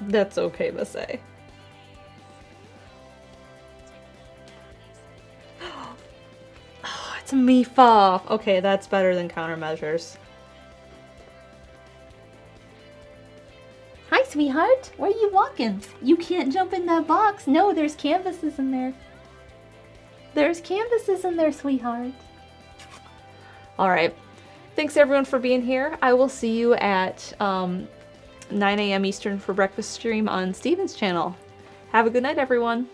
That's okay to say. Oh, it's Let me off. Okay, that's better than countermeasures. Hi, sweetheart. Where are you walking? You can't jump in that box. No, there's canvases in there. There's canvases in there, sweetheart. All right. Thanks, everyone, for being here. I will see you at 9 a.m. Eastern for breakfast stream on Steven's channel. Have a good night, everyone.